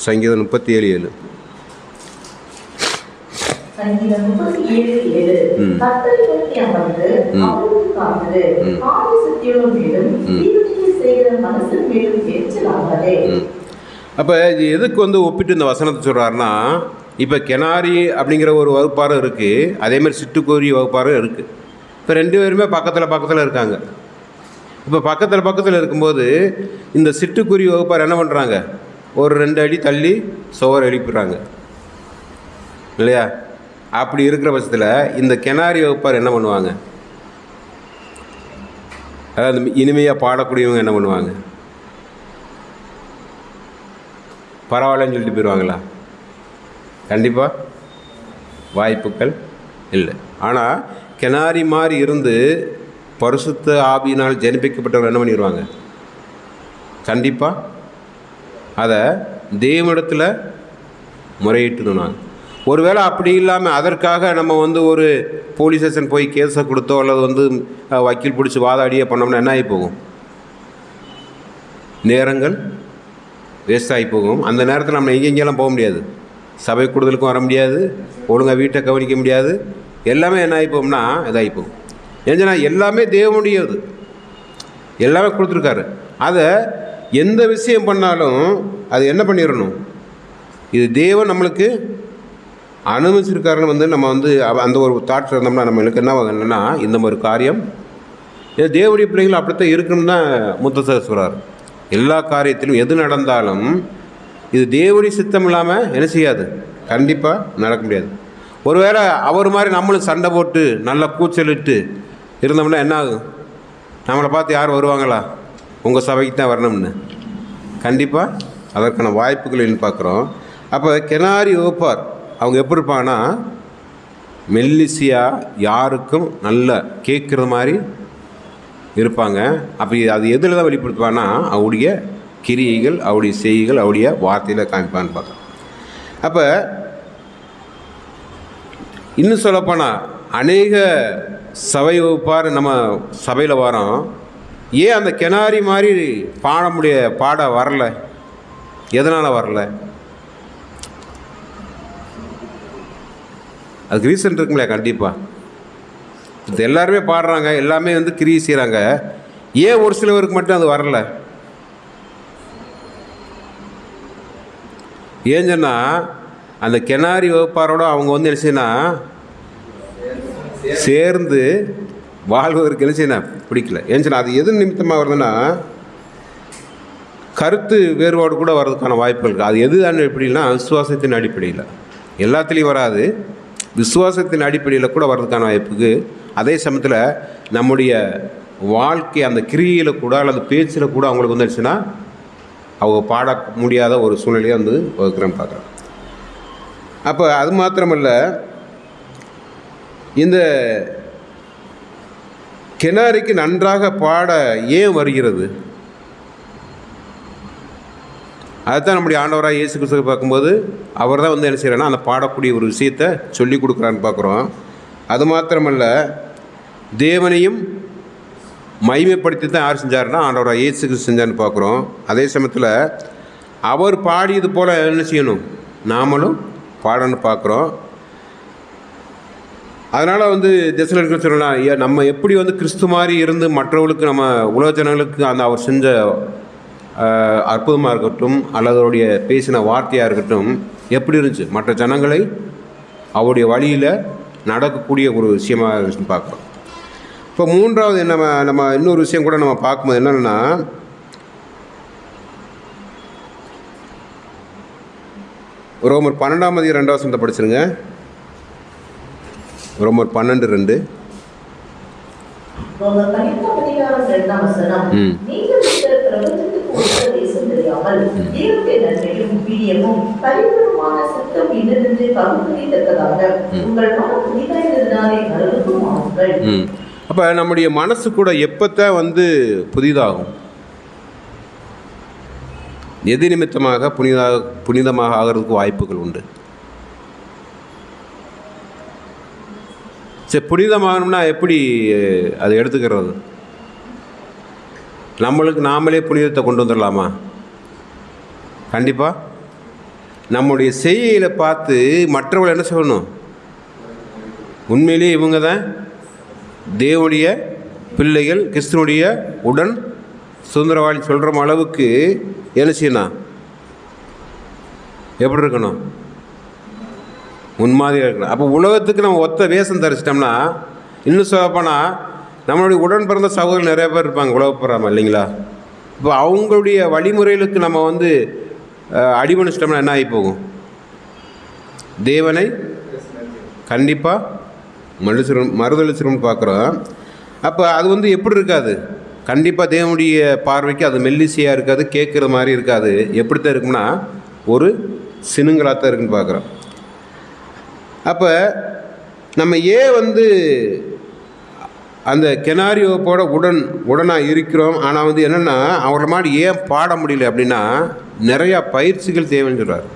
சங்கீதம் 37:7. அப்போ இது எதுக்கு ஒப்பிட்டு இந்த வசனத்தை சொல்கிறாருன்னா, இப்போ கெனாரி அப்படிங்கிற ஒரு வகுப்பாரும் இருக்குது, அதேமாதிரி சிட்டுக்குருவி வகுப்பாரும் இருக்குது. இப்போ 2 பேருமே பக்கத்தில் இருக்காங்க. இப்போ பக்கத்தில் இருக்கும்போது இந்த சிட்டுக்குருவி வகுப்பார் என்ன பண்ணுறாங்க, ஒரு 2 அடி தள்ளி சுவர் எழுப்பிடுறாங்க இல்லையா? அப்படி இருக்கிற பட்சத்தில் இந்த கெனாரி வகுப்பார் என்ன பண்ணுவாங்க, அதாவது இனிமையாக பாடக்கூடியவங்க என்ன பண்ணுவாங்க, பரவாயில்லன்னு சொல்லிட்டு போயிடுவாங்களா? கண்டிப்பாக வாய்ப்புகள் இல்லை. ஆனால் கெனாரி மாதிரி இருந்து பரிசுத்த ஆவியினால் ஜனிப்பிக்கப்பட்டவர்கள் என்ன பண்ணிடுவாங்க, கண்டிப்பாக அதை தேவனிடத்தில் முறையிட்டுனாங்க. ஒருவேளை அப்படி இல்லாமல் அதற்காக நம்ம ஒரு போலீஸ் ஸ்டேஷன் போய் கேஸை கொடுத்தோ அல்லது வக்கீல் பிடிச்சி வாதாடியே பண்ணோம்னா என்ன ஆகி போகும், நேரங்கள் வேஸ்ட் ஆகி போகும். அந்த நேரத்தில் நம்ம எங்கெங்கெல்லாம் போக முடியாது, சபை கூடுதலுக்கும் வர முடியாது, ஒழுங்காக வீட்டை கவனிக்க முடியாது, எல்லாமே என்ன ஆகிப்போம்னா இதாகி போகும். ஏன்னா எல்லாமே தேவனுடையது, எல்லாமே கொடுத்துருக்காரு. அதை எந்த விஷயம் பண்ணாலும் அது என்ன பண்ணிடணும், இது தேவன் நம்மளுக்கு அனுமதிச்சிருக்காருன்னு நம்ம அந்த ஒரு தாட்ஸ் இருந்தோம்னா நம்மளுக்கு என்னன்னா இந்த மாதிரி காரியம் இது தேவனுடைய பிள்ளைகள் அப்படித்தான் இருக்கணும்னு தான் முத்தசர் சொல்கிறார். எல்லா காரியத்திலும் எது நடந்தாலும் இது தேவனுடைய சித்தம் இல்லாமல் என்ன செய்யாது, கண்டிப்பாக நடக்க முடியாது. ஒருவேளை அவர் மாதிரி நம்மளும் சண்டை போட்டு நல்லா கூச்சலிட்டு இருந்தோம்னா என்ன ஆகும், நம்மளை பார்த்து யார் வருவாங்களா, உங்கள் சபைக்கு தான் வரணும்னு? கண்டிப்பாக அதற்கான வாய்ப்புகள் பார்க்குறோம். அப்போ கெனாரி வகுப்பார் அவங்க எப்படி இருப்பாங்கன்னா மெல்லிசியாக யாருக்கும் நல்லா கேட்குற மாதிரி இருப்பாங்க. அப்படி அது எதில் தான் வெளிப்படுத்துவான்னா அவருடைய கிரியைகள், அவருடைய செய்கைகள், அவருடைய வார்த்தையில் காமிப்பான்னு பார்க்கலாம். அப்போ இன்னும் சொல்லப்போனால் அநேக சபை வகுப்பார் நம்ம சபையில் வரோம், ஏன் அந்த கெனாரி மாதிரி பாட வரல, எதனால் வரல? அதுக்கு ரீசன் இருக்குங்களே. கண்டிப்பாக இது எல்லாருமே பாடுறாங்க, எல்லாமே கிரியை செய்கிறாங்க, ஏன் ஒரு சிலவருக்கு மட்டும் அது வரல? ஏன் சொன்னால் அந்த கெனாரி வகுப்பாரோட அவங்க என்ன செய்யணும், சேர்ந்து வாழ்வதற்கு என்ன செய்யணும் பிடிக்கல. ஏன்னு அது எது நிமித்தமாக வருதுன்னா கருத்து வேறுபாடு கூட வர்றதுக்கான வாய்ப்புகள் இருக்குது. அது எதுதான் எப்படின்னா விசுவாசத்தின் அடிப்படையில், எல்லாத்துலேயும் வராது, விசுவாசத்தின் அடிப்படையில் கூட வர்றதுக்கான வாய்ப்புக்கு. அதே சமயத்தில் நம்முடைய வாழ்க்கை அந்த கிரியையில் கூட அல்லது பேச்சில் கூட அவங்களுக்கு வந்துடுச்சுன்னா அவங்க பாட முடியாத ஒரு சூழ்நிலையை வந்து வகுக்கிறேன்னு பார்க்குறேன். அப்போ அது மாத்திரமல்ல, இந்த கிணறுக்கு நன்றாக பாட ஏன் வருகிறது? அதுதான் நம்முடைய ஆண்டவராக இயேசு கிறிஸ்துவை பார்க்கும்போது அவர் தான் வந்து என்ன செய்கிறாருன்னா அந்த பாடக்கூடிய ஒரு விஷயத்தை சொல்லி கொடுக்குறான்னு பார்க்குறோம். அது மாத்திரமல்ல, தேவனையும் மகிமைப்படுத்தி தான் யார் செஞ்சாருன்னா ஆண்டவராக இயேசு கிறிஸ்து செஞ்சான்னு பார்க்குறோம். அதே சமயத்தில் அவர் பாடியது போல் என்ன செய்யணும், நாமளும் பாடன்னு பார்க்குறோம். அதனால் வந்து தெசலோனிக்கேயர் சொல்லலாம், நம்ம எப்படி வந்து கிறிஸ்து மாதிரி இருந்து மற்றவர்களுக்கு நம்ம உலக ஜனங்களுக்கு அந்த அவர் செஞ்ச அற்புதமாக இருக்கட்டும் அல்லது அவருடைய பேசின வார்த்தையாக இருக்கட்டும் எப்படி இருந்துச்சு, மற்ற ஜனங்களை அவருடைய வழியில் நடக்கக்கூடிய ஒரு விஷயமாக இருந்துச்சுன்னு பார்க்குறோம். இப்போ மூன்றாவது நம்ம இன்னொரு விஷயம் கூட நம்ம பார்க்கும்போது என்னென்னா, ரோமர் 12:2 படிச்சிருங்க. ரோமர் 12:2. அப்போ நம்முடைய மனசு கூட எப்போத்தான் வந்து புதிதாகும், எது நிமித்தமாக புனிதமாக ஆகிறதுக்கு வாய்ப்புகள் உண்டு. சரி, புனிதமாகணும்னா எப்படி அதை எடுத்துக்கிறது? நம்மளுக்கு நாமளே புனிதத்தை கொண்டு வந்துடலாமா? கண்டிப்பாக நம்முடைய செய்கையில் பார்த்து மற்றவர்கள் என்ன சொல்லணும், உண்மையிலேயே இவங்க தான் தேவனுடைய பிள்ளைகள், கிறிஸ்துவனுடைய உடன் சுதந்திரவாளி சொல்கிற அளவுக்கு என்ன செய்யணும், எப்படி இருக்கணும், முன்மாதிரியாக இருக்கணும். அப்போ உலகத்துக்கு நம்ம ஒத்த வேஷம் தரிச்சிட்டோம்னா, இன்னும் சொல்லப்போனால் நம்மளுடைய உடன் பிறந்த சகோதரர்கள் நிறைய பேர் இருப்பாங்க உலகப்புறாமல், இல்லைங்களா? இப்போ அவங்களுடைய வழிமுறைகளுக்கு நம்ம வந்து அடிமணிச்சிட்டோம்னா என்ன ஆகி போகும்? தேவனை கண்டிப்பாக மறுதளிச்சிரும்னு பார்க்குறோம். அப்போ அது வந்து எப்படி இருக்காது, கண்டிப்பாக தேவனுடைய பார்வைக்கு அது மெல்லிசையாக இருக்காது, கேட்குற மாதிரி இருக்காது. எப்படித்தான் இருக்கும்னா ஒரு சினுங்களாக தான் இருக்குன்னு பார்க்குறோம். அப்போ நம்ம ஏன் வந்து அந்த கெனாரியோப்போட உடனாக இருக்கிறோம், ஆனால் வந்து என்னென்னா அவங்கள மாதிரி ஏன் பாட முடியல அப்படின்னா நிறையா பயிற்சிகள் தேவைன்னு சொல்கிறார்.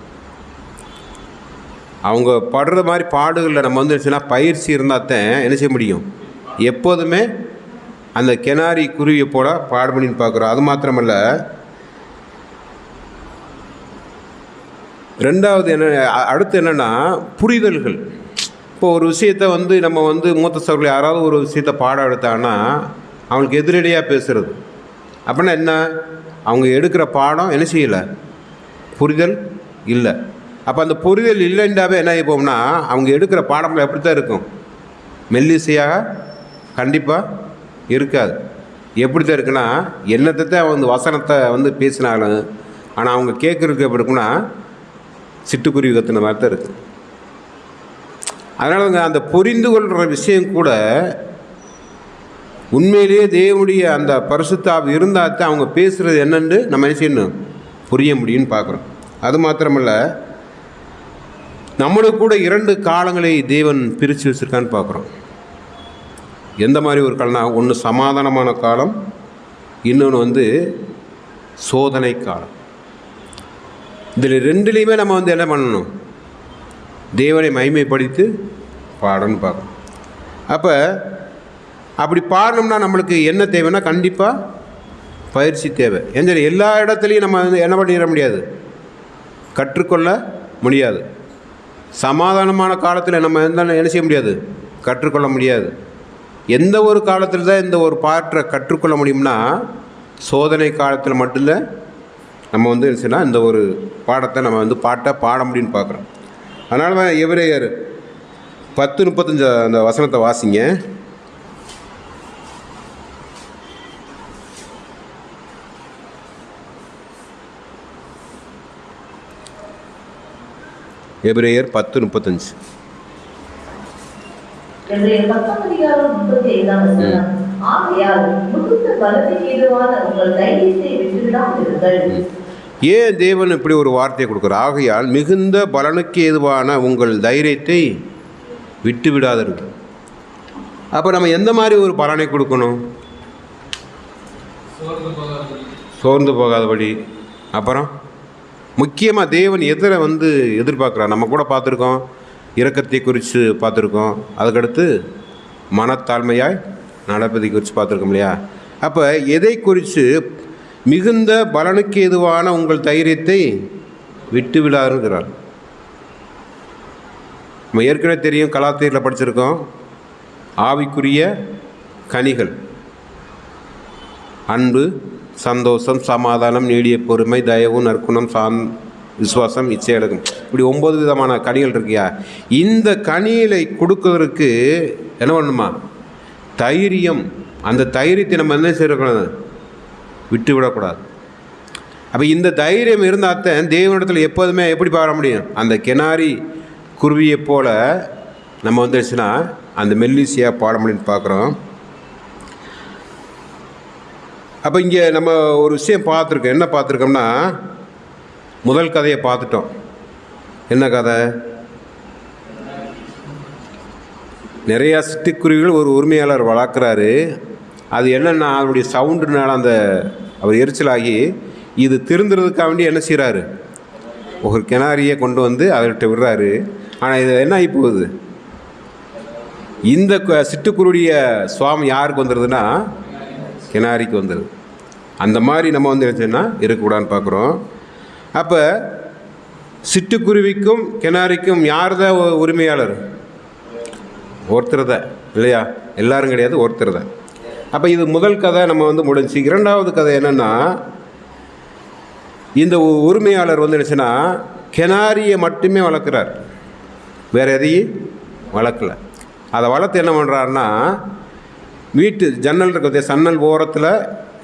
அவங்க பாடுற மாதிரி பாடுகளில் நம்ம வந்து என்ன பயிற்சி இருந்தால் தான் என்ன செய்ய முடியும், எப்போதுமே அந்த கெனாரி குருவியை போல பாடுபடின்னு பார்க்குறோம். அது மாத்திரமல்ல, ரெண்டாவது அடுத்து என்னென்னா புரிதல்கள். இப்போ ஒரு விஷயத்தை வந்து நம்ம வந்து மூத்த சகோதரர்கள் யாராவது ஒரு விஷயத்தை பாடம் எடுத்தாங்கன்னா அவங்களுக்கு எதிரடியாக பேசுகிறது. அப்படின்னா என்ன, அவங்க எடுக்கிற பாடம் என்ன செய்யலை, புரிதல் இல்லை. அப்போ அந்த புரிதல் இல்லைன்றாவே என்ன ஆகிப்போம்னா அவங்க எடுக்கிற பாடம்ல எப்படி தான் இருக்கும், மெல்லிசையாக கண்டிப்பாக இருக்காது. எப்படி தான் இருக்குன்னா என்னத்தை தான் வந்து வசனத்தை வந்து பேசினாலும் ஆனால் அவங்க கேட்குறதுக்கு எப்படி இருக்குன்னா சிட்டுக்குருவி கத்துன மாதிரி தான் இருக்குது. அதனால் அந்த புரிந்து கொள்கிற விஷயம் கூட உண்மையிலேயே தேவனுடைய அந்த பரிசுத்தாவி இருந்தால் தான் அவங்க பேசுகிறது என்னென்று நம்ம என்ன செய்யணும், புரிய முடியும்னு பார்க்குறோம். அது மாத்திரமல்ல, நம்மளுக்கு கூட 2 காலங்களை தேவன் பிரித்து வச்சுருக்கான்னு பார்க்குறோம். எந்த மாதிரி ஒரு காலம்னா, ஒன்று சமாதானமான காலம், இன்னொன்று வந்து சோதனை காலம். இதில் 2லேயுமே நம்ம வந்து என்ன பண்ணணும், தேவனை மகிமைப்படுத்தி பாடணும்னு பார்க்கணும். அப்போ அப்படி பாடணும்னா நம்மளுக்கு என்ன தேவைன்னா கண்டிப்பாக பயிற்சி தேவை. ஏன்னா எல்லா இடத்துலையும் நம்ம வந்து என்ன பண்ணிட முடியாது, கற்றுக்கொள்ள முடியாது. சமாதானமான காலத்தில் நம்ம என்ன செய்ய முடியாது, கற்றுக்கொள்ள முடியாது. எந்த ஒரு காலத்தில் தான் இந்த ஒரு பாட்டை கற்றுக்கொள்ள முடியும்னா சோதனை காலத்தில் மட்டும்தான் நம்ம வந்து என்ன இந்த ஒரு பாடத்தை நம்ம வந்து பாட முடியும்னு பார்க்குறோம். அதனால தான் எபிரேயர் 10:35 அந்த வசனத்தை வாசிங்க. எபிரேயர் 10:35. எபிரேயர் 10:35. ஆகையால் மிகுந்த பலனுக்கு ஏதுவான உங்கள் தைரியத்தை விட்டுவிடாதிருங்கள். ஏன் தேவன் இப்படி ஒரு வார்த்தையை கொடுக்குறார்? ஆகையால் மிகுந்த பலனுக்கு ஏதுவான உங்கள் தைரியத்தை விட்டு விடாதீர்கள். அப்போ நம்ம எந்த மாதிரி ஒரு பலனை கொடுக்கணும்? சோர்ந்து போகாதபடி. அப்புறம் முக்கியமாக தேவன் எதிரை எதிர்பார்க்குறார்? நம்ம கூட பார்த்துருக்கோம், இரக்கத்தை குறித்து பார்த்துருக்கோம், அதுக்கடுத்து மனத்தாழ்மையாய் நடப்பதை குறித்து பார்த்துருக்கோம் இல்லையா? அப்போ எதை குறித்து? மிகுந்த பலனுக்கு ஏதுவான உங்கள் தைரியத்தை விட்டு விடாருங்கிறார். நம்ம ஏற்கனவே தெரியும், கலாத்தியரில் படிச்சிருக்கோம், ஆவிக்குரிய கனிகள் அன்பு, சந்தோஷம், சமாதானம், நீடிய பொறுமை, தயவு, நற்குணம், விசுவாசம், இச்சையடக்கம், இப்படி 9 விதமான கனிகள் இருக்கியா? இந்த கனிகளை கொடுக்கறதுக்கு என்ன பண்ணணுமா? தைரியம். அந்த தைரியத்தை நம்ம என்ன செய்யக்கூடாது? விட்டு விடக்கூடாது. அப்போ இந்த தைரியம் இருந்தால்தான் தேவனிடத்தில் எப்போதுமே எப்படி பாட முடியும்? அந்த கிணாரி குருவியை போல நம்ம வந்துடுச்சுன்னா அந்த மெல்லிசையாக பாட முடியும்னு பார்க்குறோம். அப்போ இங்கே நம்ம ஒரு விஷயம் பார்த்துருக்கோம். என்ன பார்த்துருக்கோம்னா, முதல் கதையை பார்த்துட்டோம். என்ன கதை? நிறையா சிட்டுக்குருவிகள் ஒரு உரிமையாளர் வளர்க்குறாரு. அது என்னென்னா, அதனுடைய சவுண்டுனால அவர் எரிச்சலாகி இது திருந்துறதுக்காக வேண்டி என்ன செய்கிறாரு? ஒரு கிணாரியை கொண்டு அவர்கிட்ட விடுறாரு. ஆனால் இது என்ன ஆகி போகுது? இந்த சிட்டுக்குருடைய சுவாமி யாருக்கு வந்துடுதுன்னா கிணாரிக்கு வந்துடுது. அந்த மாதிரி நம்ம என்னச்சுன்னா இருக்கக்கூடாதுன்னு பார்க்குறோம். அப்போ சிட்டுக்குருவிக்கும் கிணாரிக்கும் யார் தான் உரிமையாளர்? ஒருத்தர் தான் இல்லையா? எல்லாரும் கிடையாது, ஒருத்தர் தான். அப்போ இது முதல் கதை நம்ம முடிஞ்சு. இரண்டாவது கதை என்னென்னா, இந்த உரிமையாளர் என்னச்சுன்னா கிணாரியை மட்டுமே வளர்க்குறார், வேறு எதையும் வளர்க்கலை. அதை வளர்த்து என்ன பண்ணுறாருன்னா, வீட்டு ஜன்னல் இருக்கிற சன்னல் ஓரத்தில்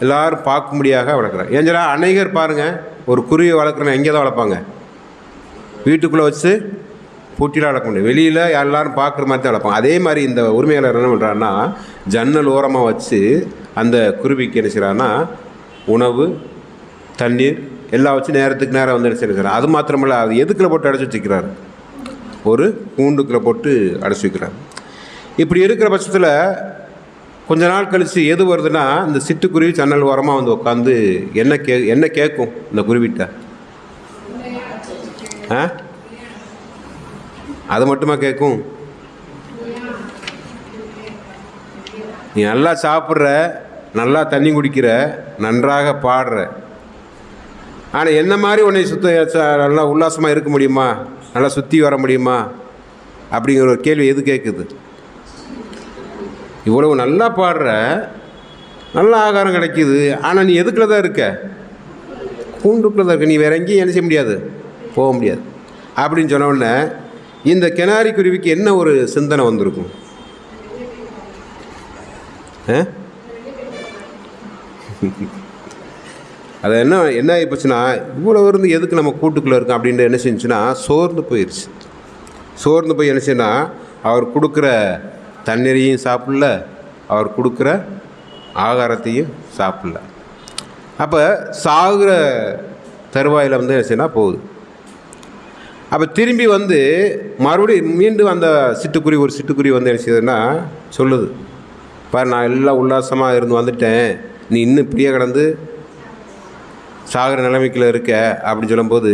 எல்லோரும் பார்க்கும்படியாக வளர்க்குறார். ஏஞ்சலா அநேகர் பாருங்கள், ஒரு குருவியை வளர்க்குறேன் எங்கே தான் வளர்ப்பாங்க? வீட்டுக்குள்ளே வச்சு பூட்டிலாம் வளர்க்க முடியும், வெளியில் எல்லோரும் பார்க்குற மாதிரி தான் வளர்ப்பாங்க. அதே மாதிரி இந்த உரிமையாளர் என்ன பண்ணுறாருன்னா, ஜன்னல் ஓரமாக வச்சு அந்த குருவிக்கு என்ன செய்கிறாருன்னா உணவு, தண்ணீர் எல்லாம் வச்சு நேரத்துக்கு நேரம் என்ன செய்கிறார். அது மாத்திரமில்ல, அது எதுக்குள்ளே போட்டு அடைச்சி வச்சுக்கிறார்? ஒரு கூண்டுக்குள்ளே போட்டு அடைச்சி வைக்கிறார். இப்படி இருக்கிற பட்சத்தில் கொஞ்ச நாள் கழித்து எது வருதுன்னா, இந்த சிட்டுக்குருவி ஜன்னல் ஓரமாக உட்காந்து என்ன கேட்கும் இந்த குருவிட்ட? அது மட்டுமா கேட்கும்? நீ நல்லா சாப்பிட்ற, நல்லா தண்ணி குடிக்கிற, நன்றாக பாடுற, ஆனால் என்ன மாதிரி உன்னை நல்லா உல்லாசமாக இருக்க முடியுமா? நல்லா சுற்றி வர முடியுமா? அப்படிங்கிற ஒரு கேள்வி எது கேட்குது? இவ்வளவு நல்லா பாடுற, நல்ல ஆகாரம் கிடைக்கிது, ஆனால் நீ எதுக்குள்ள தான் இருக்க? கூண்டுக்குள்ளே தான் இருக்க. நீ வேற எங்கேயும் என்ன செய்ய முடியாது, போக முடியாது அப்படின்னு சொன்ன உடனே இந்த கிணாரி குருவிக்கு என்ன ஒரு சிந்தனை வந்திருக்கும்? அது என்ன ஆகிப்போச்சுன்னா, இவ்வளோ எதுக்கு நம்ம கூட்டுக்குள்ளே இருக்கோம் அப்படின்ட்டு என்ன செஞ்சுன்னா சோர்ந்து போயிடுச்சு. சோர்ந்து போய் என்ன செய்யணும்னா, அவர் கொடுக்குற தண்ணீரையும் சாப்பிடல, அவர் கொடுக்குற ஆகாரத்தையும் சாப்பிடல. அப்போ சாகுற தருவாயில் என்ன செய்யணும் போகுது. அப்போ திரும்பி மறுபடியும் மீண்டும் அந்த சிட்டுக்குருவி, ஒரு சிட்டுக்குருவி என்ன செய்யுதுன்னா சொல்லுது, பாரு நான் எல்லாம் உல்லாசமாக இருந்து வந்துட்டேன், நீ இன்னும் இப்படியே கிடந்து சாகிற நிலைமைக்குள்ள இருக்க அப்படின்னு சொல்லும்போது,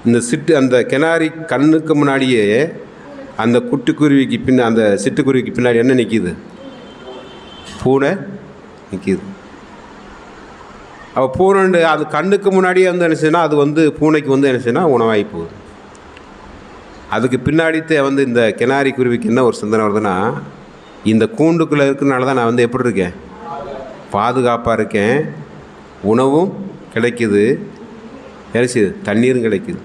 இந்த அந்த கிணாரி கண்ணுக்கு முன்னாடியே அந்த குட்டிக்குருவிக்கு அந்த சிட்டுக்குருவிக்கு பின்னாடி என்ன நிற்கிது? பூனை நிற்கிது. அப்போ பூனை அது கண்ணுக்கு முன்னாடியே என்ன செய்யணும், அது பூனைக்கு என்ன செய்யணும், உணவாகி போகுது. அதுக்கு பின்னாடித்தே இந்த கிணாரி குருவிக்கு என்ன ஒரு சிந்தனை வருதுன்னா, இந்த கூண்டுக்குள்ளே இருக்கிறனால தான் நான் எப்படி இருக்கேன், பாதுகாப்பாக இருக்கேன், உணவும் கிடைக்குது, எரிச்சுது, தண்ணீரும் கிடைக்குது.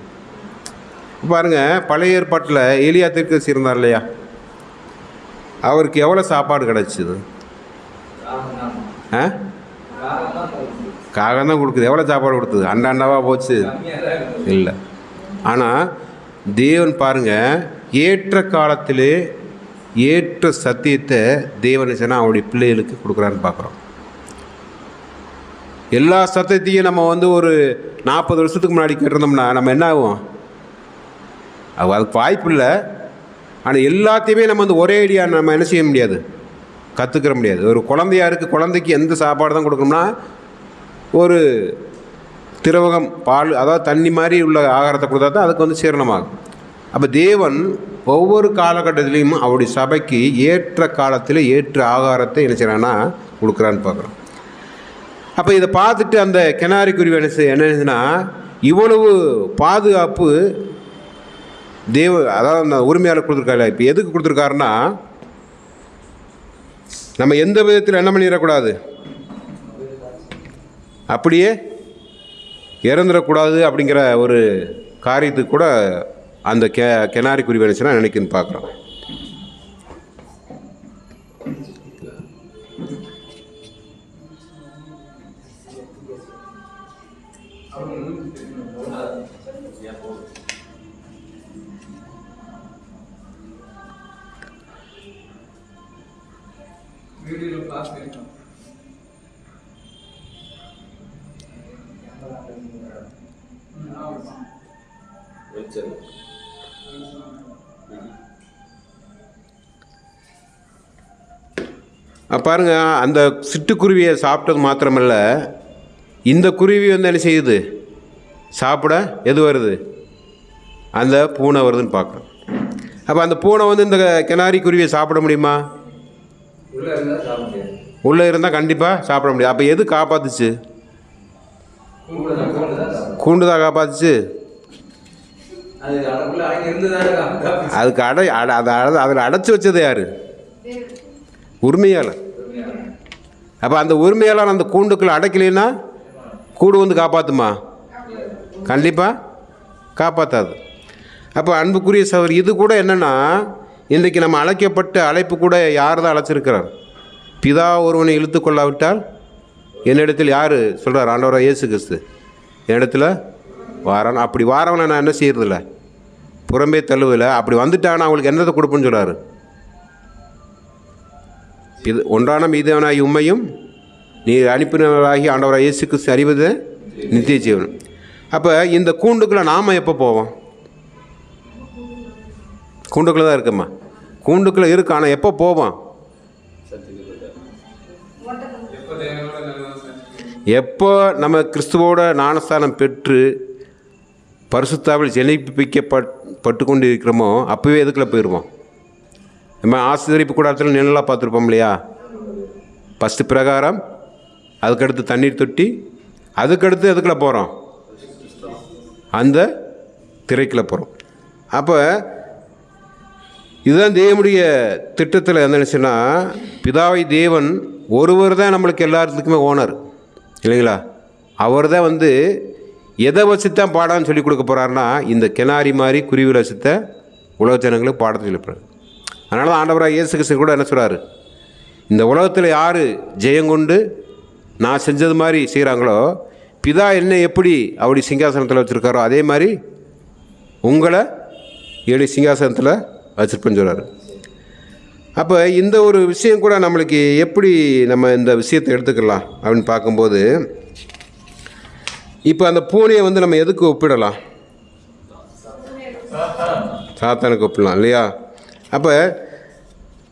பாருங்கள், பழைய ஏற்பாட்டில் எலியா தீர்க்கதரிசி இருந்தார் இல்லையா, அவருக்கு எவ்வளோ சாப்பாடு கிடச்சிது? காகம் தான் கொடுக்குது. எவ்வளோ சாப்பாடு கொடுத்தது? அண்டாண்டாவாக போச்சு? இல்லை. ஆனால் தேவன் பாருங்க, ஏற்ற காலத்திலே ஏற்ற சத்தியத்தை தேவன் சொன்னால் அவருடைய பிள்ளைகளுக்கு கொடுக்குறான்னு பார்க்குறோம். எல்லா சத்தியத்தையும் நம்ம ஒரு 40 வருஷத்துக்கு முன்னாடி கேட்டிருந்தோம்னா நம்ம என்ன ஆகும்? அதுக்கு வாய்ப்பு இல்லை. ஆனால் எல்லாத்தையுமே நம்ம ஒரே ஐடியா நம்ம என்ன செய்ய முடியாது, கற்றுக்கிற முடியாது. ஒரு குழந்தையா இருக்குது, குழந்தைக்கு எந்த சாப்பாடு தான் கொடுக்கணும்னா ஒரு திரவகம் பால், அதாவது தண்ணி மாதிரி உள்ள ஆகாரத்தை கொடுத்தா தான் அதுக்கு சீரணமாகும். அப்போ தேவன் ஒவ்வொரு காலகட்டத்திலையும் அவருடைய சபைக்கு ஏற்ற காலத்தில் ஏற்ற ஆகாரத்தை என்ன செய்கிறான்னா கொடுக்குறான்னு பார்க்குறோம். அப்போ இதை பார்த்துட்டு அந்த கிணாரி குருவி என்னன்னா இவ்வளவு பாதுகாப்பு அதாவது அந்த உரிமையாளர் கொடுத்துருக்காரு. இப்போ எதுக்கு கொடுத்துருக்காருன்னா, நம்ம எந்த விதத்தில் என்ன பண்ணிடக்கூடாது, அப்படியே இறந்துடக்கூடாது அப்படிங்கிற ஒரு காரியத்துக்கு கூட அந்த கிணாரி குருவி நினச்சுன்னா நினைக்குன்னு பார்க்குறோம். பாருங்க, அந்த சிட்டுக்குருவியை சாப்பிட்டது மாத்திரமல்ல, இந்த குருவி என்ன செய்யுது, சாப்பிட எது வருது, அந்த பூனை வருதுன்னு பார்க்குறோம். அப்போ அந்த பூனை இந்த கிணாரி குருவியை சாப்பிட முடியுமா? உள்ளே இருந்தால் கண்டிப்பாக சாப்பிட முடியாது. அப்போ எது காப்பாத்துச்சு? கூண்டு தான் காப்பாத்துச்சு. அதுக்கு அதில் அடைச்சி வச்சது யார்? உரிமையாளர். அப்போ அந்த உரிமையாளர் அந்த கூண்டுக்குள்ளே அடைக்கலைன்னா கூடு காப்பாற்றுமா? கண்டிப்பாக காப்பாற்றாது. அப்போ அன்புக்குரிய சகோதரி, இது கூட என்னென்னா, இன்றைக்கி நம்ம அழைக்கப்பட்ட அழைப்பு கூட யார் தான் அழைச்சிருக்கிறார்? பிதா ஒருவனை இழுத்து கொள்ளாவிட்டால் என்னிடத்தில் யார் சொல்கிறார்? ஆண்டவராக இயேசு கிறிஸ்து என்னிடத்தில் வாரான். அப்படி வாரவனை நான் என்ன செய்யறதில்ல, புறம்பே தள்ளுவதில்லை. அப்படி வந்துட்டாங்கன்னா அவங்களுக்கு என்னத்தை கொடுப்புன்னு சொல்கிறாரு? இது ஒன்றான மீதவனாகி உண்மையும் நீ அனுப்பினவராகி ஆண்டவராக இயேசு கிறிஸ்து அறிவது நித்திய ஜீவன். அப்போ இந்த கூண்டுக்குள்ளே நாம் எப்போ போவோம்? கூண்டுக்குள்ளே தான் இருக்குமா? கூண்டுக்குள்ளே இருக்கு. ஆனால் எப்போ போவோம்? எப்போ நம்ம கிறிஸ்துவோட ஞானஸ்தானம் பெற்று பரிசுத்தாவில் ஜெனிப்பிக்கப்பட்டு கொண்டு இருக்கிறோமோ அப்போவே எதுக்குள்ளே போயிடுவோம்? நம்ம ஆசிரியப்பு கூடத்தில் நிழலாக பார்த்துருப்போம் இல்லையா? ஃபஸ்ட்டு பிரகாரம், அதுக்கடுத்து தண்ணீர் தொட்டி, அதுக்கடுத்து எதுக்குள்ளே போகிறோம்? அந்த திரைக்குள்ளே போகிறோம். அப்போ இதுதான் தேவனுடைய திட்டத்தில் என்னச்சுன்னா, பிதாவை தேவன் ஒருவர் தான் நம்மளுக்கு எல்லாத்துக்குமே ஓனர் இல்லைங்களா? அவர் தான் எதை வச்சுத்தான் பாடான்னு சொல்லி கொடுக்க போகிறாருன்னா, இந்த கிணாரி மாதிரி குருவியில் வச்சுத்த உலக ஜனங்களுக்கு பாடத்தை சொல்லி போகிறார். அதனால தான் ஆண்டவராக இயேசு கிறிஸ்து கூட என்ன சொல்கிறாரு, இந்த உலகத்தில் யார் ஜெயங்கொண்டு நான் செஞ்சது மாதிரி செய்கிறாங்களோ, பிதா என்ன எப்படி அப்படி சிங்காசனத்தில் வச்சுருக்காரோ அதே மாதிரி உங்களை 7 சிங்காசனத்தில் வச்சுருப்பேன்னு சொல்கிறாரு. அப்போ இந்த ஒரு விஷயம் கூட நம்மளுக்கு எப்படி நம்ம இந்த விஷயத்தை எடுத்துக்கலாம் அப்படின்னு பார்க்கும்போது, இப்போ அந்த பூனையை நம்ம எதுக்கு ஒப்பிடலாம்? சாத்தானுக்கு ஒப்பிடலாம் இல்லையா? அப்போ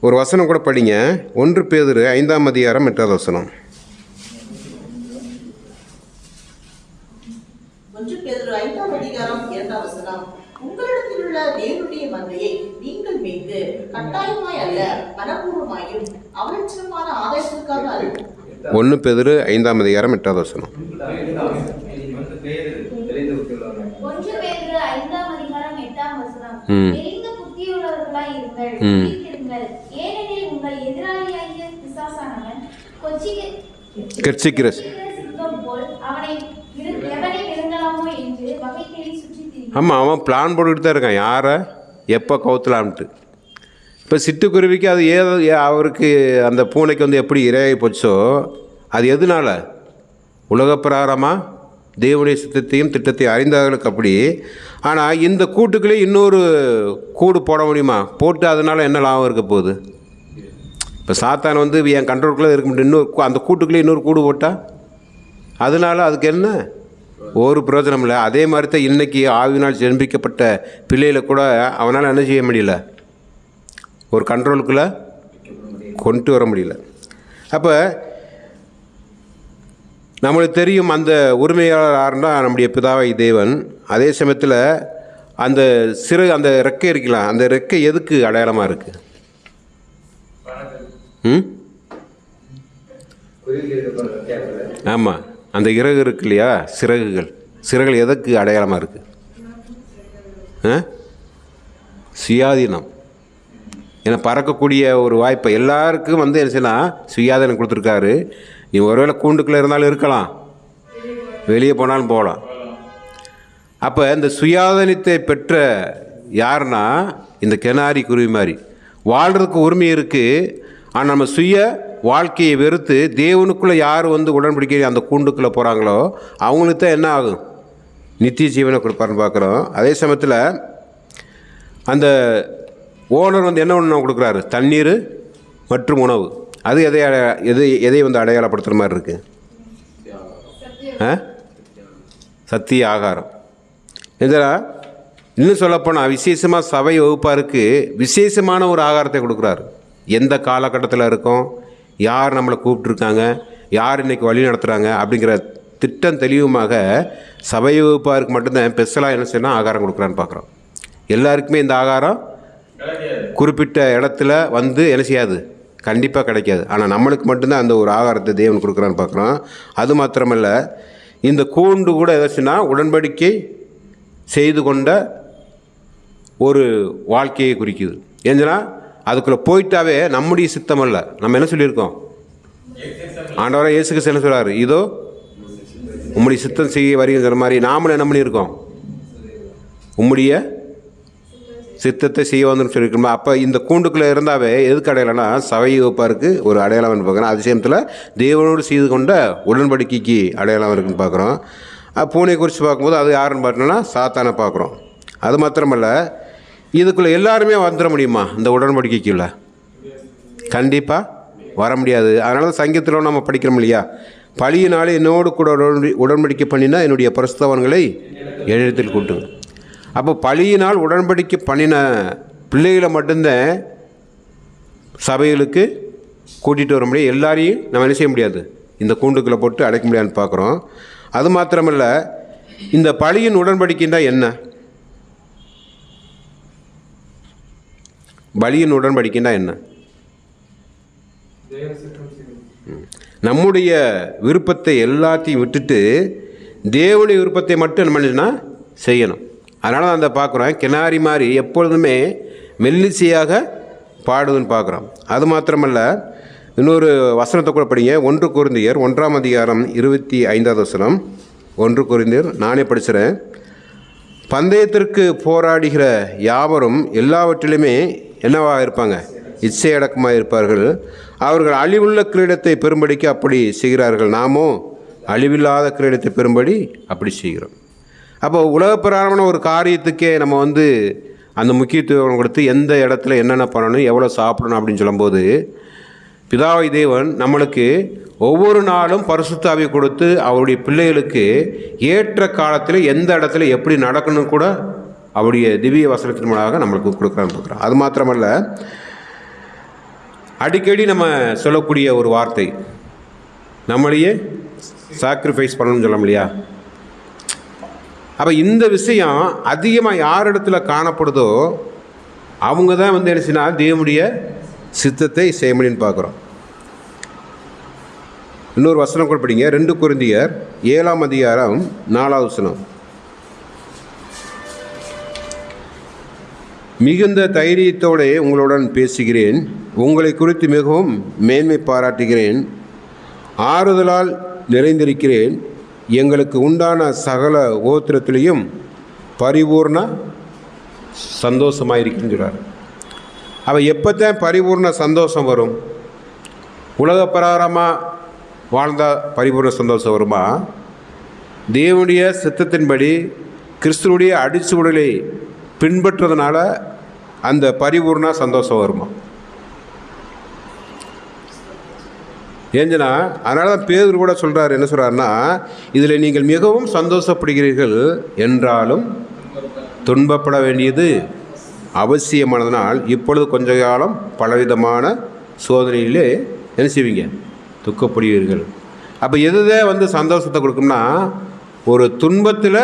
ஒரு வசனம் கூட படிங்க. 1 பேதுரு 5ஆம் அதிகாரம் 8வது வசனம். 1 பேதுரு 5ஆம் அதிகாரம் 2வது வசனம். உங்களிடத்தில் உள்ள தேவனுடைய மந்தையை நீங்கள் மீது கட்டாயமாய் அல்ல மனப்பூர்வமாயும் அவலட்சணமான ஆதாயத்திற்காக அல்ல. 1 பேதுரு 5ஆம் அதிகாரம் 8வது வசனம். 1 பேதுரு 5ஆம் அதிகாரம் 8ஆம் வசனம். தெளிந்த புத்தியுள்ளவர்களாய் இருங்கள், ஏனெனில் உங்கள் எதிராளியாகிய பிசாசானவன் கெர்ச்சிக்கிற சிங்கம் போல் எவனை விழுங்கலாமோ என்று வகை தேடி சுற்றி திரிகிறான். ஆமாம், அவன் பிளான் போட்டுக்கிட்டு தான் இருக்கான், யாரை எப்போ கவுத்தலாம்ட்டு. இப்போ சிட்டுக்குருவிக்கு அது அவருக்கு அந்த பூனைக்கு எப்படி இரையாகி போச்சோ, அது எதனால? உலக பிரகாரமாக தேவனுடைய சித்தத்தையும் திட்டத்தையும் அறிந்தவர்களுக்கு அப்படி. ஆனால் இந்த கூட்டுக்குள்ளே இன்னொரு கூடு போட முடியுமா? போட்டு அதனால் என்ன லாபம் இருக்க போகுது? இப்போ சாத்தான் வந்து என் கண்ட்ரோலுக்குள்ளே இருக்க முடியும், இன்னொரு அந்த கூட்டுக்குள்ளே இன்னொரு கூடு போட்டால் அதனால் அதுக்கு என்ன ஒரு பிரயோஜனம் இல்லை. அதே மாதிரி தான் இன்றைக்கி ஆவினால் ஜென்பிக்கப்பட்ட பிள்ளைகளை கூட அவனால் என்ன செய்ய முடியல, ஒரு கண்ட்ரோலுக்குள்ளே கொண்டு வர முடியல. அப்போ நம்மளுக்கு தெரியும் அந்த உரிமையாளர் யாருன்னா நம்முடைய பிதாவை தேவன். அதே சமயத்தில் அந்த அந்த ரெக்கை இருக்கலாம், அந்த ரெக்கை எதுக்கு அடையாளமாக இருக்குது? ஆமாம், அந்த இறகு இருக்கு இல்லையா, சிறகுகள் எதற்கு அடையாளமாக இருக்குது? சுயாதீனம். ஏன்னா பறக்கக்கூடிய ஒரு வாய்ப்பை எல்லாருக்கும் வந்து என்ன செய்யலாம், சுயாதீனம் கொடுத்துருக்காரு. நீ ஒருவேளை கூண்டுக்குள்ளே இருந்தாலும் இருக்கலாம், வெளியே போனாலும் போகலாம். அப்போ இந்த சுயாதீனத்தை பெற்ற யாருன்னா இந்த கெனாரி குருவி மாதிரி வாழ்கிறதுக்கு உரிமை இருக்குது. ஆனால் நம்ம சுய வாழ்க்கையை வெறுத்து தேவனுக்குள்ளே யார் வந்து உடன்படிக்கை அந்த கூண்டுக்குள்ளே போகிறாங்களோ அவங்களுக்கு தான் என்ன ஆகும், நித்திய ஜீவனை கொடுப்பாருன்னு பார்க்குறோம். அதே சமயத்தில் அந்த ஓனர் வந்து என்ன ஒன்று கொடுக்குறாரு, தண்ணீர் மற்றும் உணவு. அது எதை வந்து அடையாளப்படுத்துகிற மாதிரி இருக்குது? சத்திய ஆகாரம். இதெல்லாம் இன்னும் சொல்லப்போனால் விசேஷமாக சபை வகுப்பாருக்கு விசேஷமான ஒரு ஆகாரத்தை கொடுக்குறாரு. எந்த காலகட்டத்தில் இருக்கோம், யார் நம்மளை கூப்பிட்ருக்காங்க, யார் இன்றைக்கி வழி நடத்துகிறாங்க அப்படிங்கிற திட்டம் தெளிவுமாக சபை வகுப்பாருக்கு மட்டும்தான் ஸ்பெஷலாக என்ன செய்யணும் ஆகாரம் கொடுக்குறான்னு பார்க்குறோம். எல்லாருக்குமே இந்த ஆகாரம் குறிப்பிட்ட இடத்துல வந்து என்ன செய்யாது, கண்டிப்பாக கிடைக்காது. ஆனால் நம்மளுக்கு மட்டும்தான் அந்த ஒரு ஆகாரத்தை தேவன் கொடுக்குறான்னு பார்க்குறோம். அது மாத்திரமல்ல, இந்த கூண்டு கூட எதாச்சுன்னா உடன்படிக்கை செய்து கொண்ட ஒரு வாழ்க்கையை குறிக்குது. ஏன்னா அதுக்குள்ளே போயிட்டாவே நம்முடைய சித்தம் அல்ல. நம்ம என்ன சொல்லியிருக்கோம், ஆண்டவராக இயேசு கிறிஸ்து என்ன சொல்கிறார், இதோ உம்முடைய சித்தம் செய்ய வருகிற மாதிரி நாமளும் என்ன பண்ணியிருக்கோம், உம்முடைய சித்தத்தை செய்ய வந்துன்னு சொல்லியிருக்கோம். அப்போ இந்த கூண்டுக்குள்ளே இருந்தாவே எதுக்கு அடையாளம்னா சபை வகுப்பாருக்கு ஒரு அடையாளம் பார்க்குறோம். அதே சமயத்தில் தேவனோடு செய்து கொண்ட உடன்படிக்கைக்கு அடையாளம் இருக்குன்னு பார்க்குறோம். பூனை குறித்து பார்க்கும்போது அது யாருன்னு பார்த்தோம்னா சாத்தானை பார்க்குறோம். அது மாத்திரமல்ல, இதுக்குள்ளே எல்லாருமே வந்துட முடியுமா இந்த உடன்படிக்கைக்குள்ள? கண்டிப்பாக வர முடியாது. அதனால தான் சங்கீதத்தில் நம்ம படிக்கிறோம் இல்லையா, பழியினாலே என்னோடு கூட உடன்படிக்கை பண்ணினா என்னுடைய பரிசுத்தவான்களை எழுத்தில் கூட்டுங்க. அப்போ பழியினால் உடன்படிக்கை பண்ணின பிள்ளைகளை மட்டும்தான் சபைகளுக்கு கூட்டிகிட்டு வர முடியும். எல்லாரையும் நம்ம என்ன செய்ய முடியாது, இந்த கூண்டுக்குள்ளே போட்டு அடைக்க முடியாதுன்னு பார்க்குறோம். அது மாத்திரமல்ல, இந்த பழியின் உடன்படிக்கைன்னா என்ன, பலியின் உடன்படிக்கைன்னா என்ன? நம்முடைய விருப்பத்தை எல்லாத்தையும் விட்டுட்டு தேவனுடைய விருப்பத்தை மட்டும் என்ன பண்ணுன்னா செய்யணும். அதனால தான் அந்த பார்க்குறோம், கிணாரி மாதிரி எப்பொழுதுமே மெல்லிசையாக பாடுதுன்னு பார்க்குறோம். அது மாத்திரமல்ல, இன்னொரு வசனத்தை கூட படிங்க. 1 கொரிந்தியர் 1ஆம் அதிகாரம் 25வது வசனம். 1 கொரிந்தியர் நானே படிச்சுறேன். பந்தயத்திற்கு போராடுகிற யாவரும் எல்லாவற்றிலுமே என்னவாக இருப்பாங்க, இச்சையடக்கமாக இருப்பார்கள். அவர்கள் அழிவுள்ள கிரீடத்தை பெறும்படிக்கு அப்படி செய்கிறார்கள், நாமோ அழிவில்லாத கிரீடத்தை பெறும்படி அப்படி செய்கிறோம். அப்போ உலகப்பிரகாரமான ஒரு காரியத்துக்கே நம்ம வந்து அந்த முக்கியத்துவம் கொடுத்து எந்த இடத்துல என்னென்ன பண்ணணும், எவ்வளோ சாப்பிடணும் அப்படின்னு சொல்லும்போது, பிதாவை தேவன் நம்மளுக்கு ஒவ்வொரு நாளும் பரிசுத்த ஆவியை கொடுத்து அவருடைய பிள்ளைகளுக்கு ஏற்ற காலத்தில் எந்த இடத்துல எப்படி நடக்கணும் கூட அவருடைய திவ்ய வசனத்தின் மூலமாக நம்மளுக்கு கொடுக்குறான்னு பார்க்குறோம். அது மாத்திரமல்ல, அடிக்கடி நம்ம சொல்லக்கூடிய ஒரு வார்த்தை, நம்மளையே சாக்ரிஃபைஸ் பண்ணணும்னு சொல்லலாம் இல்லையா. அப்போ இந்த விஷயம் அதிகமாக யார் இடத்துல காணப்படுதோ அவங்க தான் வந்து என்ன செய்யணும், தேவனுடைய சித்தத்தை செய்ய முடியும்னு பார்க்குறோம். இன்னொரு வசனம் கூட படிங்க. 2 கொரிந்தியர் 7ஆம் அதிகாரம் 4வது வசனம். மிகுந்த தைரியத்தோடு உங்களுடன் பேசுகிறேன், உங்களை குறித்து மிகவும் மேன்மை பாராட்டுகிறேன், ஆறுதலால் நிறைந்திருக்கிறேன், எங்களுக்கு உண்டான சகல உபத்திரத்திலையும் பரிபூர்ண சந்தோஷமாயிருக்குன்னு சொல்கிறார். அவள் எப்போ தான் பரிபூர்ண சந்தோஷம் வரும்? உலக பிரகாரமாக வாழ்ந்தால் பரிபூர்ண சந்தோஷம் வருமா, தேவனுடைய சித்தத்தின்படி கிறிஸ்துவனுடைய அடிச்சுவடலை பின்பற்றதுனால அந்த பரிபூர்ண சந்தோஷம் வருமா? ஏஞ்சனா அதனால தான் பேதுரு கூட சொல்கிறார், என்ன சொல்கிறாருன்னா, இதில் நீங்கள் மிகவும் சந்தோஷப்படுகிறீர்கள் என்றாலும் துன்பப்பட வேண்டியது அவசியமானதனால் இப்பொழுது கொஞ்ச காலம் பலவிதமான சோதனையிலே என்ன செய்வீங்க? துக்கப்படுவீர்கள். அப்போ எதுதான் வந்து சந்தோஷத்தை கொடுக்கும்னா, ஒரு துன்பத்தில்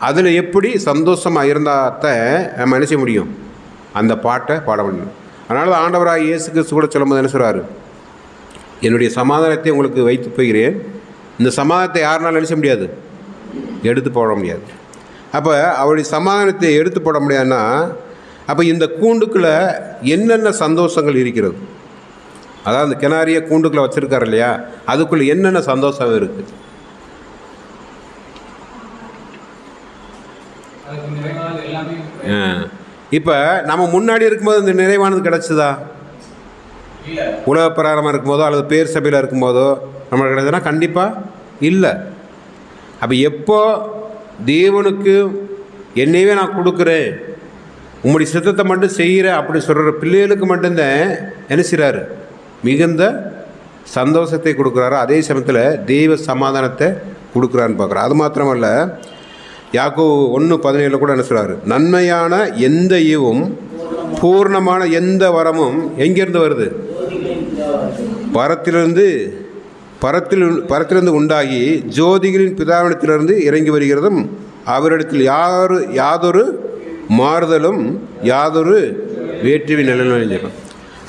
அதில் எப்படி சந்தோஷமாக இருந்தால்தான் நம்ம என்ன செய்ய முடியும்? அந்த பாட்டை பாட முடியும். அதனால தான் ஆண்டவராக இயேசு கிறிஸ்து கூட சொல்லும்போது என்ன சொல்கிறாரு? என்னுடைய சமாதானத்தை உங்களுக்கு வைத்து போகிறேன், இந்த சமாதானத்தை யாருனாலும் நினைச்ச முடியாது, எடுத்து போட முடியாது. அப்போ அவருடைய சமாதானத்தை எடுத்து போட முடியாதுன்னா, அப்போ இந்த கூண்டுக்குள்ளே என்னென்ன சந்தோஷங்கள் இருக்கிறது? அதாவது அந்த கிணாரியை கூண்டுக்குள்ளே வச்சுருக்காரு இல்லையா, அதுக்குள்ளே என்னென்ன சந்தோஷம் இருக்குது? இப்போ நம்ம முன்னாடி இருக்கும்போது இந்த நிறைவானது கிடச்சிதா? உலக பிரகாரமாக இருக்கும்போதோ அல்லது பேர் சபையில் இருக்கும்போதோ நம்மளுக்கு கிடைச்சதுன்னா கண்டிப்பாக இல்லை. அப்போ எப்போ தேவனுக்கு என்னையவே நான் கொடுக்குறேன், உங்களுடைய சித்தத்தை மட்டும் செய்கிறேன் அப்படி சொல்கிற பிள்ளைகளுக்கு மட்டும்தான் என்ன செய்கிறாரு? மிகுந்த சந்தோஷத்தை கொடுக்குறாரு. அதே சமயத்தில் தெய்வ சமாதானத்தை கொடுக்குறான்னு பார்க்குறோம். அது மாத்திரமல்ல, யாக்கோபு 1:17 கூட என்ன சொல்கிறாரு? நன்மையான எந்த ஈவும் பூர்ணமான எந்த வரமும் எங்கேருந்து வருது? பரத்திலிருந்து உண்டாகி ஜோதிகளின் பிதாவிடத்திலிருந்து இறங்கி வருகிறதும் அவரிடத்தில் யாதொரு மாறுதலும் யாதொரு வேற்றுமை நிலையும்.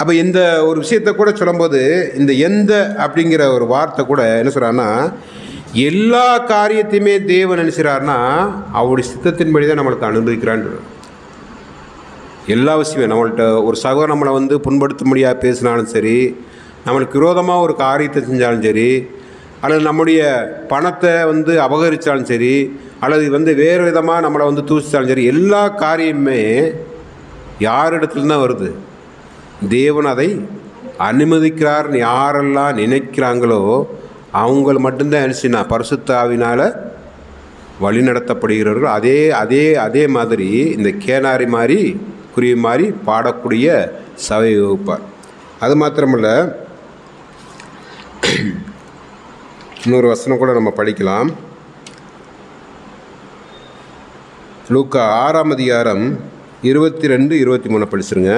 அப்போ இந்த ஒரு விஷயத்தை கூட சொல்லும்போது இந்த எந்த அப்படிங்கிற ஒரு வார்த்தை கூட என்ன சொல்கிறாருன்னா, எல்லா காரியத்தையுமே தேவன் நினைக்கிறாருன்னா அவருடைய சித்தத்தின்படி தான் நம்மளுக்கு அனுபவிக்கிறான்னு. எல்லா விஷயமே நம்மள்கிட்ட ஒரு சகோதரன் நம்மளை வந்து புண்படுத்த முடியாது பேசினாலும் சரி, நம்மளுக்கு விரோதமாக ஒரு காரியத்தை செஞ்சாலும் சரி, அல்லது நம்முடைய பணத்தை வந்து அபகரித்தாலும் சரி, அல்லது வந்து வேறு விதமாக நம்மளை வந்து தூசித்தாலும் சரி, எல்லா காரியமுமே யாரிடத்துல தான் வருது? தேவன் அதை அனுமதிக்கிறார்னு யாரெல்லாம் நினைக்கிறாங்களோ அவங்க மட்டும்தான் நினச்சினா பரிசுத்த ஆவினால் வழி நடத்தப்படுகிறார்கள். அதே மாதிரி இந்த கேனாரி மாதிரி குருவி மாதிரி பாடக்கூடிய சபை வகுப்பார். அது மாத்திரமல்ல, இன்னொரு வசனம் கூட நம்ம படிக்கலாம். லூக்கா 6:22-23 படிச்சிருங்க.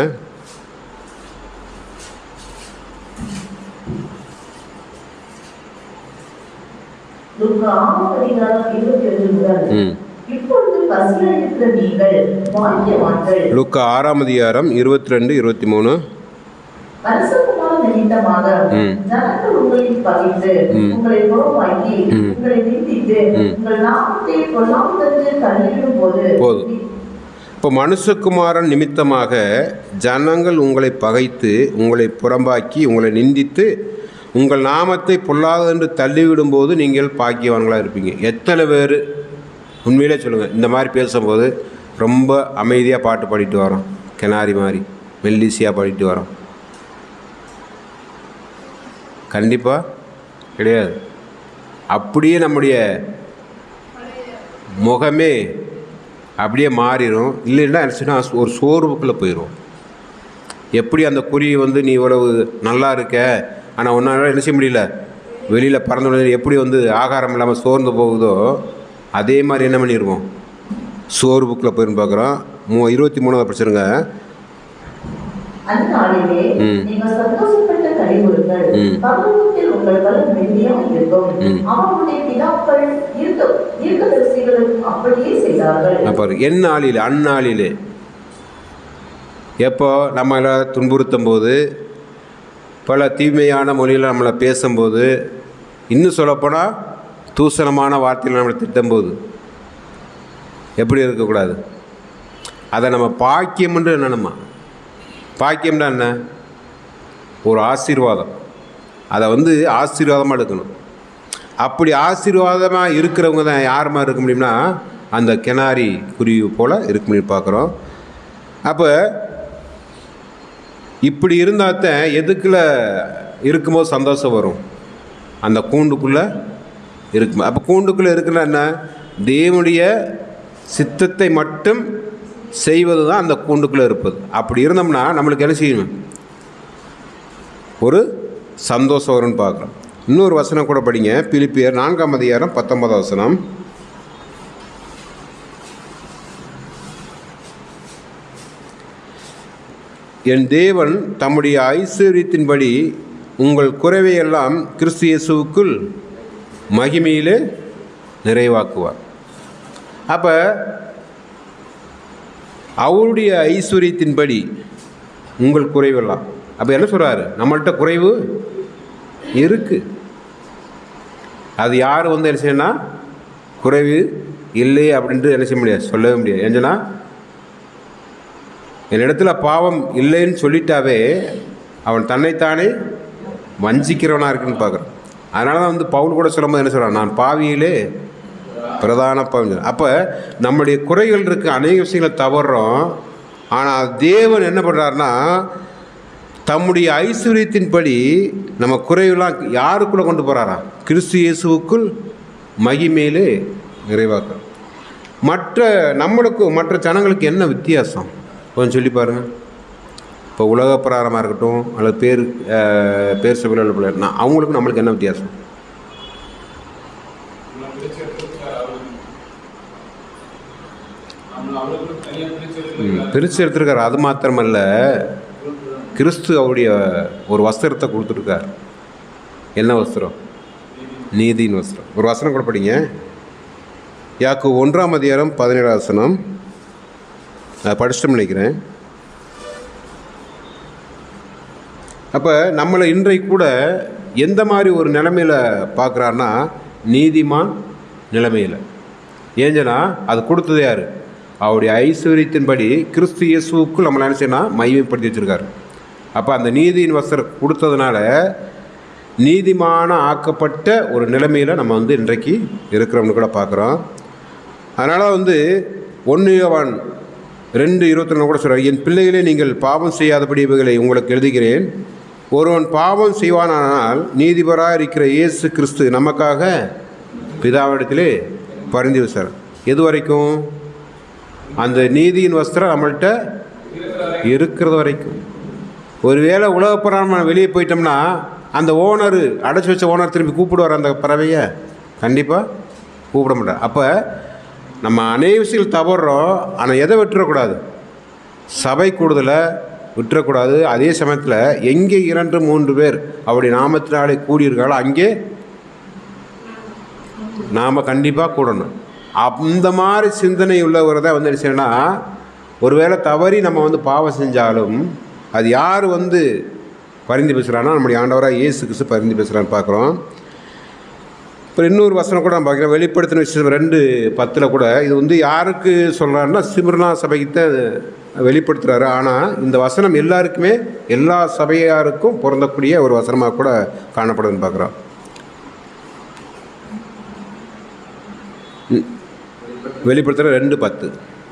லூக்கா 6:22 இப்பொழுது பசியாய் இருக்கிற நீங்கள் பாக்கியவான்கள். லூக்கா 6:22-23. பரிசுத்தமான நிமித்தமாக ஜனங்கள் உங்களை பகைத்து உங்களை புறம்பாக்கி உங்களை நிந்தித்து உங்கள் நாமத்தை பொல்லாததென்று தள்ளிவிடும் போது. இப்போ மனுஷகுமாரன் நிமித்தமாக ஜனங்கள் உங்களை பகைத்து உங்களை புறம்பாக்கி உங்களை நிந்தித்து உங்கள் நாமத்தை பொல்லாதென்று தள்ளிவிடும்போது நீங்கள் பாக்கியவான்களாக இருப்பீங்க. எத்தனை பேர் உண்மையிலே சொல்லுங்கள், இந்த மாதிரி பேசும்போது ரொம்ப அமைதியாக பாட்டு பாடிட்டு வரோம், கிணாரி மாதிரி மெல்லிசியாக பாடிட்டு வரோம்? கண்டிப்பாக கிடையாது. அப்படியே நம்முடைய முகமே அப்படியே மாறிடும். இல்லைன்னா நினச்சின்னா ஒரு சோர்வுக்குள்ளே போயிடும். எப்படி அந்த குருவி வந்து நீ இவ்வளவு நல்லா இருக்க ஆனால் ஒன்றால் என்ன செய்ய முடியல, வெளியில் பறந்து எப்படி வந்து ஆகாரம் இல்லாமல் சோர்ந்து போகுதோ அதே மாதிரி என்ன பண்ணிடுவோம், சோர்வுக்குள்ளே போயிருந்து பார்க்குறோம். 23 படிச்சிருங்க. அந்நாளிலே நீங்கள் சந்தோஷப்பட்ட கலிகூறுங்கள், பரலோகத்தில் உங்கள் பலன் மென்மையாக இருக்கும். அவருடைய பிதாக்கள் தீர்க்கதரிசிகளும் அப்படியே செய்தார்கள். எந்நாளிலே, அந்நாளிலே எப்போ நம்மளை துன்புறுத்தும் போது, பல தீமையான மொழியில் நம்மளை பேசும்போது, இன்னும் சொல்லப்போனால் தூசணமான வார்த்தையில் நம்மளை திட்டும்போது எப்படி இருக்கக்கூடாது? அதை நம்ம பாக்கியம்ன்று என்னென்னமா? பாக்கியம்னா என்ன? ஒரு ஆசீர்வாதம். அதை வந்து ஆசீர்வாதமாக எடுக்கணும். அப்படி ஆசீர்வாதமாக இருக்கிறவங்க தான் யார் மாதிரி இருக்க முடியும்னா அந்த கிணாரி குருவி போல் இருக்க முடியும் பார்க்குறோம். அப்போ இப்படி இருந்தால் தான் எதுக்குள்ள இருக்கும்போது சந்தோஷம் வரும்? அந்த கூண்டுக்குள்ளே இருக்கும். அப்போ கூண்டுக்குள்ளே இருக்கிற என்ன, தேவனுடைய சித்தத்தை மட்டும் செய்வது தான் அந்த கூண்டுக்குள்ளே இருப்பது. அப்படி இருந்தோம்னா நம்மளுக்கு என்ன செய்யணும், ஒரு சந்தோஷம் வரும்னு பார்க்குறோம். இன்னொரு வசனம் கூட படிங்க, பிலிப்பியர் 4ஆம் அதிகாரம் 19ஆம் வசனம். என் தேவன் தம்முடைய ஐஸ்வர்யத்தின்படி உங்கள் குறைவையெல்லாம் கிறிஸ்து இயேசுவுக்குள் மகிமையிலே நிறைவாக்குவார். அப்போ அவருடைய ஐஸ்வர்யத்தின்படி உங்கள் குறைவெல்லாம், அப்போ என்ன சொல்கிறாரு, நம்மள்கிட்ட குறைவு இருக்குது. அது யார் வந்து என்ன செய்யணும்னா குறைவு இல்லை அப்படின்ட்டு என்ன செய்ய முடியாது, சொல்லவே முடியாது. ஏன்னா என்னிடத்துல பாவம் இல்லைன்னு சொல்லிட்டாவே அவன் தன்னைத்தானே வஞ்சிக்கிறவனாக இருக்குன்னு பார்க்குறான். அதனால தான் வந்து பவுல் கூட சொல்லும்போது என்ன சொல்கிறான், நான் பாவியிலே பிரதான பாவம். அப்போ நம்முடைய குறைகள் இருக்குது, அநேக விஷயங்களை தவறுறோம். ஆனால் தேவன் என்ன பண்ணுறாருன்னா தம்முடைய ஐஸ்வர்யத்தின்படி நம்ம குறைவெல்லாம் யாருக்குள்ளே கொண்டு போகிறாரா, கிறிஸ்து இயேசுவுக்குள் மகிமையிலே நிறைவாக்குறோம். நம்மளுக்கும் மற்ற ஜனங்களுக்கு என்ன வித்தியாசம் கொஞ்சம் சொல்லி பாருங்கள். இப்போ உலக பிரகாரமாக இருக்கட்டும் அல்லது பேர் சபையில் பிள்ளைனா அவங்களுக்கும் நம்மளுக்கு என்ன வித்தியாசம்? பிரித்து எடுத்துருக்காரு. அது மாத்திரமல்ல, கிறிஸ்து அவருடைய ஒரு வஸ்திரத்தை கொடுத்துருக்கார். என்ன வஸ்திரம்? நீதியின் வஸ்திரம். ஒரு வசனம் கூட படிங்க, யாக்கோபு 1ஆம் அதிகாரம் 17ஆம் வசனம். படிச்சுட்டு நினைக்கிறேன். அப்போ நம்மளை இன்றைக்கு கூட எந்த மாதிரி ஒரு நிலைமையில் பார்க்குறாருன்னா நீதிமான் நிலைமையில். ஏஞ்சனா அது கொடுத்தது யார்? அவருடைய ஐஸ்வர்யத்தின்படி கிறிஸ்து இயேசுவுக்குள் நம்மளை என்ன செய்யணும், மையப்படுத்தி வச்சுருக்காரு. அப்போ அந்த நீதியின் வஸ்திரம் கொடுத்ததுனால நீதிமான ஆக்கப்பட்ட ஒரு நிலைமையில் நம்ம வந்து இன்றைக்கு இருக்கிறோம்னு கூட பார்க்குறோம். அதனால் வந்து 1 யோவான் 2:22 கூட சொல்கிறார், என் பிள்ளைகளே நீங்கள் பாவம் செய்யாதபடி இவைகளை உங்களுக்கு எழுதுகிறேன். ஒருவன் பாவம் செய்வானால் நீதிபராக இருக்கிற இயேசு கிறிஸ்து நமக்காக பிதாவிடத்திலே பரிந்து விசார். எது வரைக்கும்? அந்த நீதியின் வஸ்திரம் நம்மள்கிட்ட இருக்கிறது வரைக்கும். ஒருவேளை உலகப்பிரகாரமாக வெளியே போயிட்டோம்னா அந்த ஓனர், அடைச்சி வச்ச ஓனர் திரும்பி கூப்பிடுவார் அந்த பறவையை? கண்டிப்பாக கூப்பிட மாட்டார். அப்போ நம்ம அநேக விஷயங்கள் தவறுறோம். ஆனால் எதை விட்டுறக்கூடாது? சபை கூடுதலை விட்டுறக்கூடாது. அதே சமயத்தில் எங்கே 2-3 பேர் அவருடைய நாமத்தினாலே கூடியிருக்காங்களோ அங்கே நாம் கண்டிப்பாக கூடணும். அந்த மாதிரி சிந்தனை உள்ளவர் தான் வந்து என்ன செய்யணும்னா, ஒருவேளை தவறி நம்ம வந்து பாவம் செஞ்சாலும் அது யார் வந்து பரிந்து பேசுகிறான்னா நம்முடைய ஆண்டவராக இயேசு கிறிஸ்து பரிந்து பேசுகிறான்னு பார்க்குறோம். இப்போ இன்னொரு வசனம் கூட நம்ம பார்க்குறோம், வெளிப்படுத்தின விஷயம் 2:10 கூட இது வந்து யாருக்கு சொல்கிறாருன்னா சிமிர்னா சபைக்கு தான் வெளிப்படுத்துகிறாரு. ஆனால் இந்த வசனம் எல்லாருக்குமே, எல்லா சபையாருக்கும் பொருந்தக்கூடிய ஒரு வசனமாக கூட காணப்படுதுன்னு பார்க்குறோம். வெளிப்படுத்துகிற 2:10.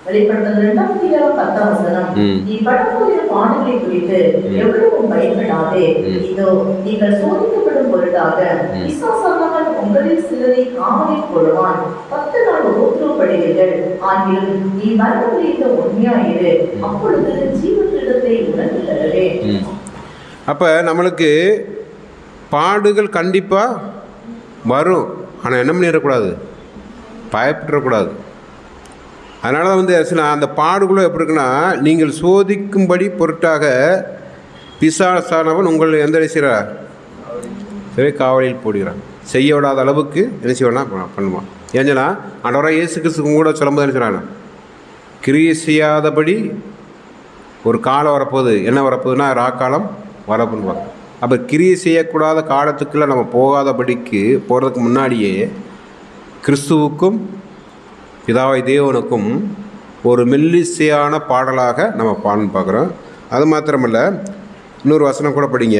வெளிப்படுத்தல் 2ஆம் அதிகாரம் 10ஆம் வசனம். நீ படக்கூடிய பாடுகளை குறித்து எவ்வளவும் பயப்படாதே. இதோ நீங்கள் சோதிக்கப்படும் பொருட்டாக பிசாசானவன் உங்களில் சிலரை காவலில் போடுவான். 10 நாள் உபத்திரவப்படுவீர்கள். ஆகிலும் நீ மரணமடைந்த உண்மையாயிரு. அப்பொழுது ஜீவத்திடத்தை உனக்கு தருவேன். அப்போ நம்மளுக்கு பாடுகள் கண்டிப்பாக வரும். ஆனால் என்ன பண்ணிடக்கூடாது, பயப்படக்கூடாது. அதனால தான் வந்து அந்த பாடுகளும் எப்படி இருக்குன்னா, நீங்கள் சோதிக்கும்படி பொருட்டாக பிசாசானவன் உங்கள் எந்த செய்கிறார், சரி காவலில் போடுகிறான். செய்ய விடாத அளவுக்கு என்ன செய்வானா பண்ணுவான். ஏன்னா ஆண்டவராக இயேசு கிறிஸ்துக்கு கூட சொல்லும்போது என்ன செய்கிறாங்க, கிரியை செய்யாதபடி ஒரு காலம் வரப்போகுது. என்ன வரப்போகுதுன்னா ராக்காலம் வரப்போகுவாங்க. அப்போ கிரியை செய்யக்கூடாத காலத்துக்குள்ளே நம்ம போகாதபடிக்கு போகிறதுக்கு முன்னாடியே கிறிஸ்துவுக்கும் பிதாவை தேவனுக்கும் ஒரு மெல்லிசையான பாடலாக நம்ம பாடல் பார்க்குறோம். அது மாத்திரமல்ல, இன்னொரு வசனம் கூட படிங்க,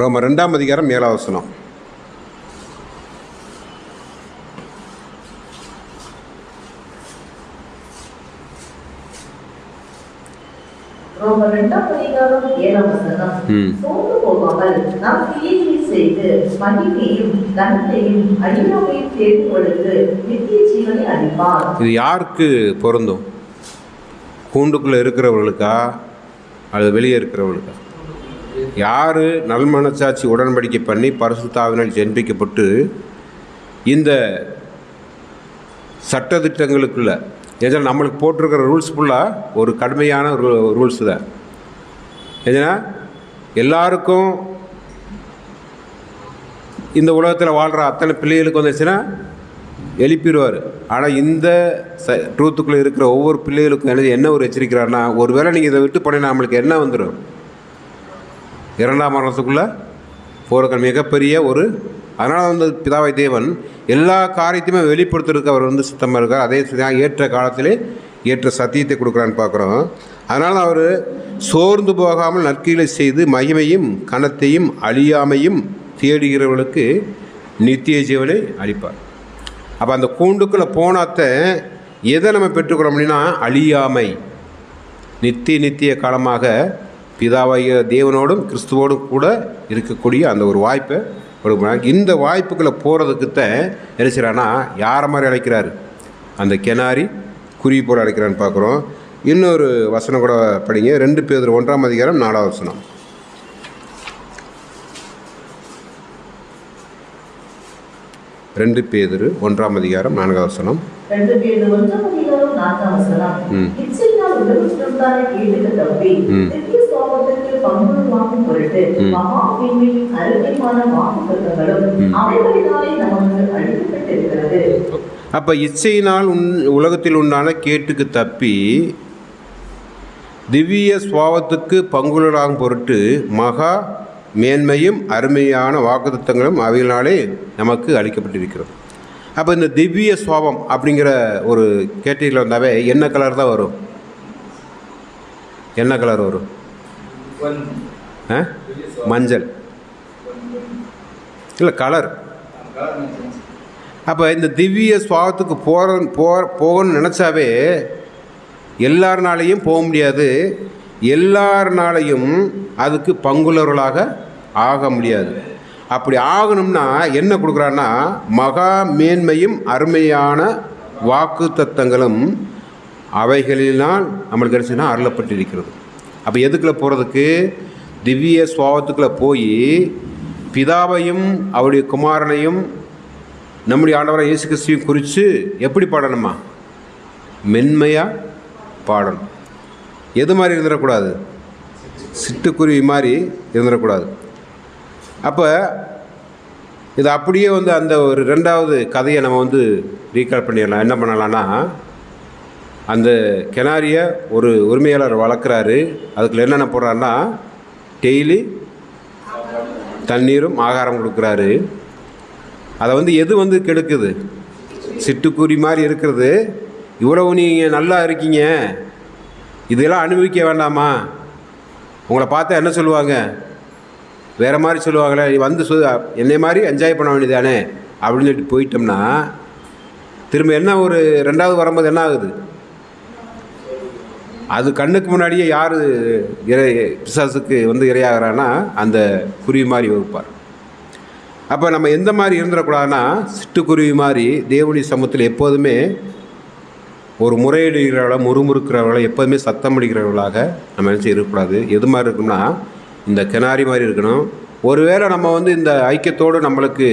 ரோமர் 2ஆம் அதிகாரம் 7ஆம் வசனம். ரோமர் 2ஆம் அதிகாரம் 7ஆம் வசனம். சோர்ந்து போகாமல் போகாமல் நாம் கிரியைகளை செய்து மகிமையும் கனத்தையும் அழியாமையும் தேடி கொடுத்து நித்திய ஜீவனை அளிப்பார். இது யாருக்கு பொருந்தும்? கூண்டுக்குள்ளே இருக்கிறவர்களுக்கா அல்லது வெளியே இருக்கிறவர்களுக்கா? யார் நல்மனச்சாட்சி உடன்படிக்கை பண்ணி பரிசுத்த ஆவியினால் ஜென்பிக்கப்பட்டு இந்த சட்டத்திட்டங்களுக்குள்ள ஏன்னா நம்மளுக்கு போட்டிருக்கிற ரூல்ஸ் ஃபுல்லாக ஒரு கடுமையான ரூல்ஸ் தான். ஏன்னா எல்லாருக்கும் இந்த உலகத்தில் வாழ்கிற அத்தனை பிள்ளைகளுக்கு வந்துச்சுன்னா எழுப்பிடுவார். ஆனால் இந்த ட்ரூத்துக்குள்ளே இருக்கிற ஒவ்வொரு பிள்ளைகளுக்கும் என்ன ஒரு எச்சரிக்கிறாருன்னா, ஒரு வேளை நீங்கள் இதை விட்டு போனீங்கன்னா நம்மளுக்கு என்ன வந்துடும்? இரண்டாம் மரணத்துக்குள்ளே போகிற மிகப்பெரிய ஒரு. அதனால் வந்து பிதாவை தேவன் எல்லா காரியத்தையுமே வெளிப்படுத்துறதுக்கு அவர் வந்து சுத்தமாக இருக்கார். அதே ஏற்ற காலத்திலே ஏற்ற சத்தியத்தை கொடுக்குறான்னு பார்க்குறோம். அதனால் அவர் சோர்ந்து போகாமல் நற்கிரிகளை செய்து மகிமையும் கனத்தையும் அழியாமையும் தேடுகிறவர்களுக்கு நித்திய ஜீவனை அளிப்பார். அப்போ அந்த கூண்டுக்குள்ளே போனாத்த எதை நம்ம பெற்றுக்கிறோம் அப்படின்னா அழியாமை, நித்திய காலமாக பிதாவாகிய தேவனோடும் கிறிஸ்துவோடும் கூட இருக்கக்கூடிய அந்த ஒரு வாய்ப்பை கொடுக்குறாங்க. இந்த வாய்ப்புகளை போகிறதுக்குத்தான் என்ன செய்கிறான்னா யாரை மாதிரி அழைக்கிறாரு? அந்த கெனாரி குருவி போல அழைக்கிறான்னு பார்க்குறோம். இன்னொரு வசனம் கூட படிங்க. 2 பேதுரு 1ஆம் அதிகாரம் 4ஆவது வசனம். 2 பேதுரு 1ஆம் அதிகாரம் 4ஆவது வசனம். 2 பேதுரு 1ஆம் அதிகாரம் 4ஆம் வசனம். இச்சையினால் உலகத்திற்குண்டான கேடுக்கு தப்பி திவ்ய சுவாபத்திற்கு பங்குவாக்கும் பொருட்டு மகா மேன்மையும் அருமையான வாக்குத்தத்தங்களும் அவைகளினாலே நமக்கு அளிக்கப்பட்டிருக்கிறது. அப்போ இச்சையினால் உலகத்தில் உண்டான கேட்டுக்கு தப்பி திவ்ய சுவாபத்துக்கு பங்குள்ளராகும் பொருட்டு மகா மேன்மையும் அருமையான வாக்குத்தத்தங்களும் அவைகளினாலே நமக்கு அளிக்கப்பட்டிருக்கிறது. அப்போ இந்த திவ்ய சுவாபம் அப்படிங்கிற ஒரு கேட்டகரியில் வந்தாவே என்ன கலர் தான் வரும்? என்ன கலர் வரும்? மஞ்சள் இல்லை, கலர். அப்போ இந்த திவ்ய சுவாபத்துக்கு போகணும்னு நினச்சாவே எல்லாருனாலையும் போக முடியாது, எல்லாருனாலையும் அதுக்கு பங்குள்ளவர்களாக ஆக முடியாது. அப்படி ஆகணும்னா என்ன கொடுக்குறான்னா மகா மேன்மையும் அருமையான வாக்கு தத்தங்களும் அவைகளினால் நம்மளுக்கு கிடைச்சுன்னா அருளப்பட்டிருக்கிறது. அப்போ எதுக்குள்ளே போகிறதுக்கு? திவ்ய சுவாபத்துக்குள்ளே போய் பிதாவையும் அவருடைய குமாரனையும் நம்முடைய ஆண்டவராக இயேசு கிறிஸ்துவையும் குறித்து எப்படி பாடணுமா? மென்மையாக பாடணும். எது மாதிரி இருந்துடக்கூடாது? சிட்டுக்குருவி மாதிரி இருந்துடக்கூடாது. அப்போ இது அப்படியே வந்து அந்த ஒரு 2வது கதையை நம்ம வந்து ரீகால் பண்ணிடலாம். என்ன பண்ணலான்னா, அந்த கெனாரியை ஒரு உரிமையாளர் வளர்க்குறாரு. அதுக்குள்ள என்னென்ன போடுறாருன்னா டெய்லி தண்ணீரும் ஆகாரம் கொடுக்குறாரு. அதை வந்து எது வந்து கெடுக்குது? சிட்டுக்குருவி மாதிரி இருக்கிறது. இவ்வளவு நீங்கள் நல்லா இருக்கீங்க, இதெல்லாம் அனுபவிக்க வேண்டாமா? உங்களை பார்த்தா என்ன சொல்லுவாங்க? வேறு மாதிரி சொல்லுவாங்களே, வந்து என்னை மாதிரி என்ஜாய் பண்ண வேண்டியதானே அப்படின்னு சொல்லிட்டு போயிட்டோம்னா திரும்ப என்ன ஒரு 2வது வரும்போது என்ன ஆகுது? அது கண்ணுக்கு முன்னாடியே யார் பிசாசுக்கு வந்து இரையாகிறான்னா அந்த குருவி மாதிரி வகுப்பார். அப்போ நம்ம எந்த மாதிரி இருந்துடக்கூடாதுன்னா சிட்டுக்குருவி மாதிரி தேவனுடைய சமூகத்தில் எப்போதுமே ஒரு முறையிடுகிறவர்களாக முறுமுறுக்கிறவர்களாக எப்போதுமே சத்தம் அடிக்கிறவர்களாக நம்ம நினச்சி இருக்கக்கூடாது. எது மாதிரி இருக்கணும்னா இந்த கெனாரி மாதிரி இருக்கணும். ஒருவேளை நம்ம வந்து இந்த ஐக்கியத்தோடு நம்மளுக்கு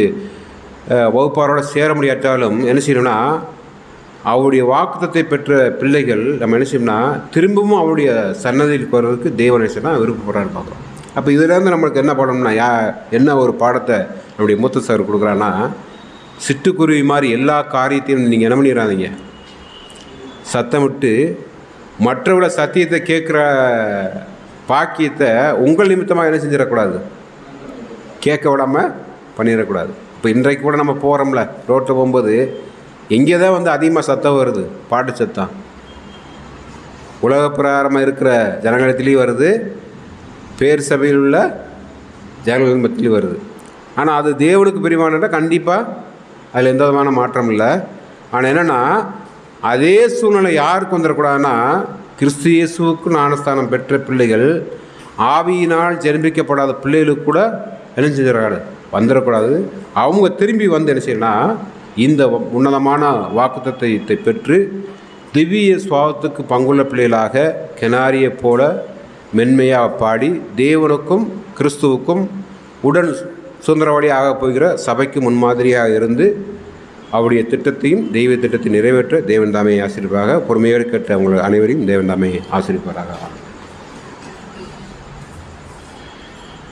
வகுப்பாரோடு சேர முடியாட்டாலும் என்ன செய்யணும்னா அவருடைய வாக்குத்தத்தை பெற்ற பிள்ளைகள் நம்ம என்ன செய்யணும்னா திரும்பவும் அவருடைய சன்னதிக்கு வர்றதுக்கு தேவனை செய்யணும் விருப்பப்படுறான்னு பார்க்குறோம். அப்போ இதுலேருந்து நம்மளுக்கு என்ன பண்ணணும்னா என்ன ஒரு பாடத்தை நம்முடைய மூத்த சார் கொடுக்குறான்னா, சிட்டுக்குருவி மாதிரி எல்லா காரியத்தையும் நீங்கள் என்ன பண்ணிடாதீங்க, சத்தமிட்டு மற்றவங்கள சத்தியத்தை கேட்குற பாக்கியத்தை உங்கள் நிமித்தமாக என்ன செஞ்சிடக்கூடாது, கேட்க விடாமல் பண்ணிடக்கூடாது. இப்போ இன்றைக்கு கூட நம்ம போகிறோம்ல, ரோட்டில் போகும்போது எங்கே தான் வந்து அதிகமாக சத்தம் வருது? பாட்டு சத்தம். உலக பிரகாரமாக இருக்கிற ஜனங்களத்திலையும் வருது, பேர் சபையில் உள்ள ஜனங்கள் மத்தியிலையும் வருது. ஆனால் அது தேவனுக்கு பிரியமானதா? கண்டிப்பாக அதில் எந்த விதமான மாற்றம் இல்லை. ஆனால் என்னென்னா அதே சூழ்நிலை யாருக்கு வந்துடக்கூடாதுன்னா கிறிஸ்து இயேசுவுக்கு ஞானஸ்தானம் பெற்ற பிள்ளைகள் ஆவியினால் ஜென்மிக்கப்படாத பிள்ளைகளுக்கு கூட என்ன செஞ்சிடறாங்க, வந்துடக்கூடாது. அவங்க திரும்பி வந்து என்ன செய்யணும்னா இந்த உன்னதமான வாக்குத்தத்தத்தை பெற்று திவ்ய சுவாபத்துக்கு பங்குள்ள பிள்ளைகளாக கெனாரியை போல மென்மையாக பாடி தேவனுக்கும் கிறிஸ்துவுக்கும் உடன் சுதந்திரவாளியாக போகிற சபைக்கு முன்மாதிரியாக இருந்து அவருடைய திட்டத்தையும் தெய்வ திட்டத்தை நிறைவேற்ற தேவன் தாமே ஆசீர்வாராக. பொறுமையோடு கேட்ட உங்கள் அனைவரையும் தேவன் தாமே ஆசீர்வாராக.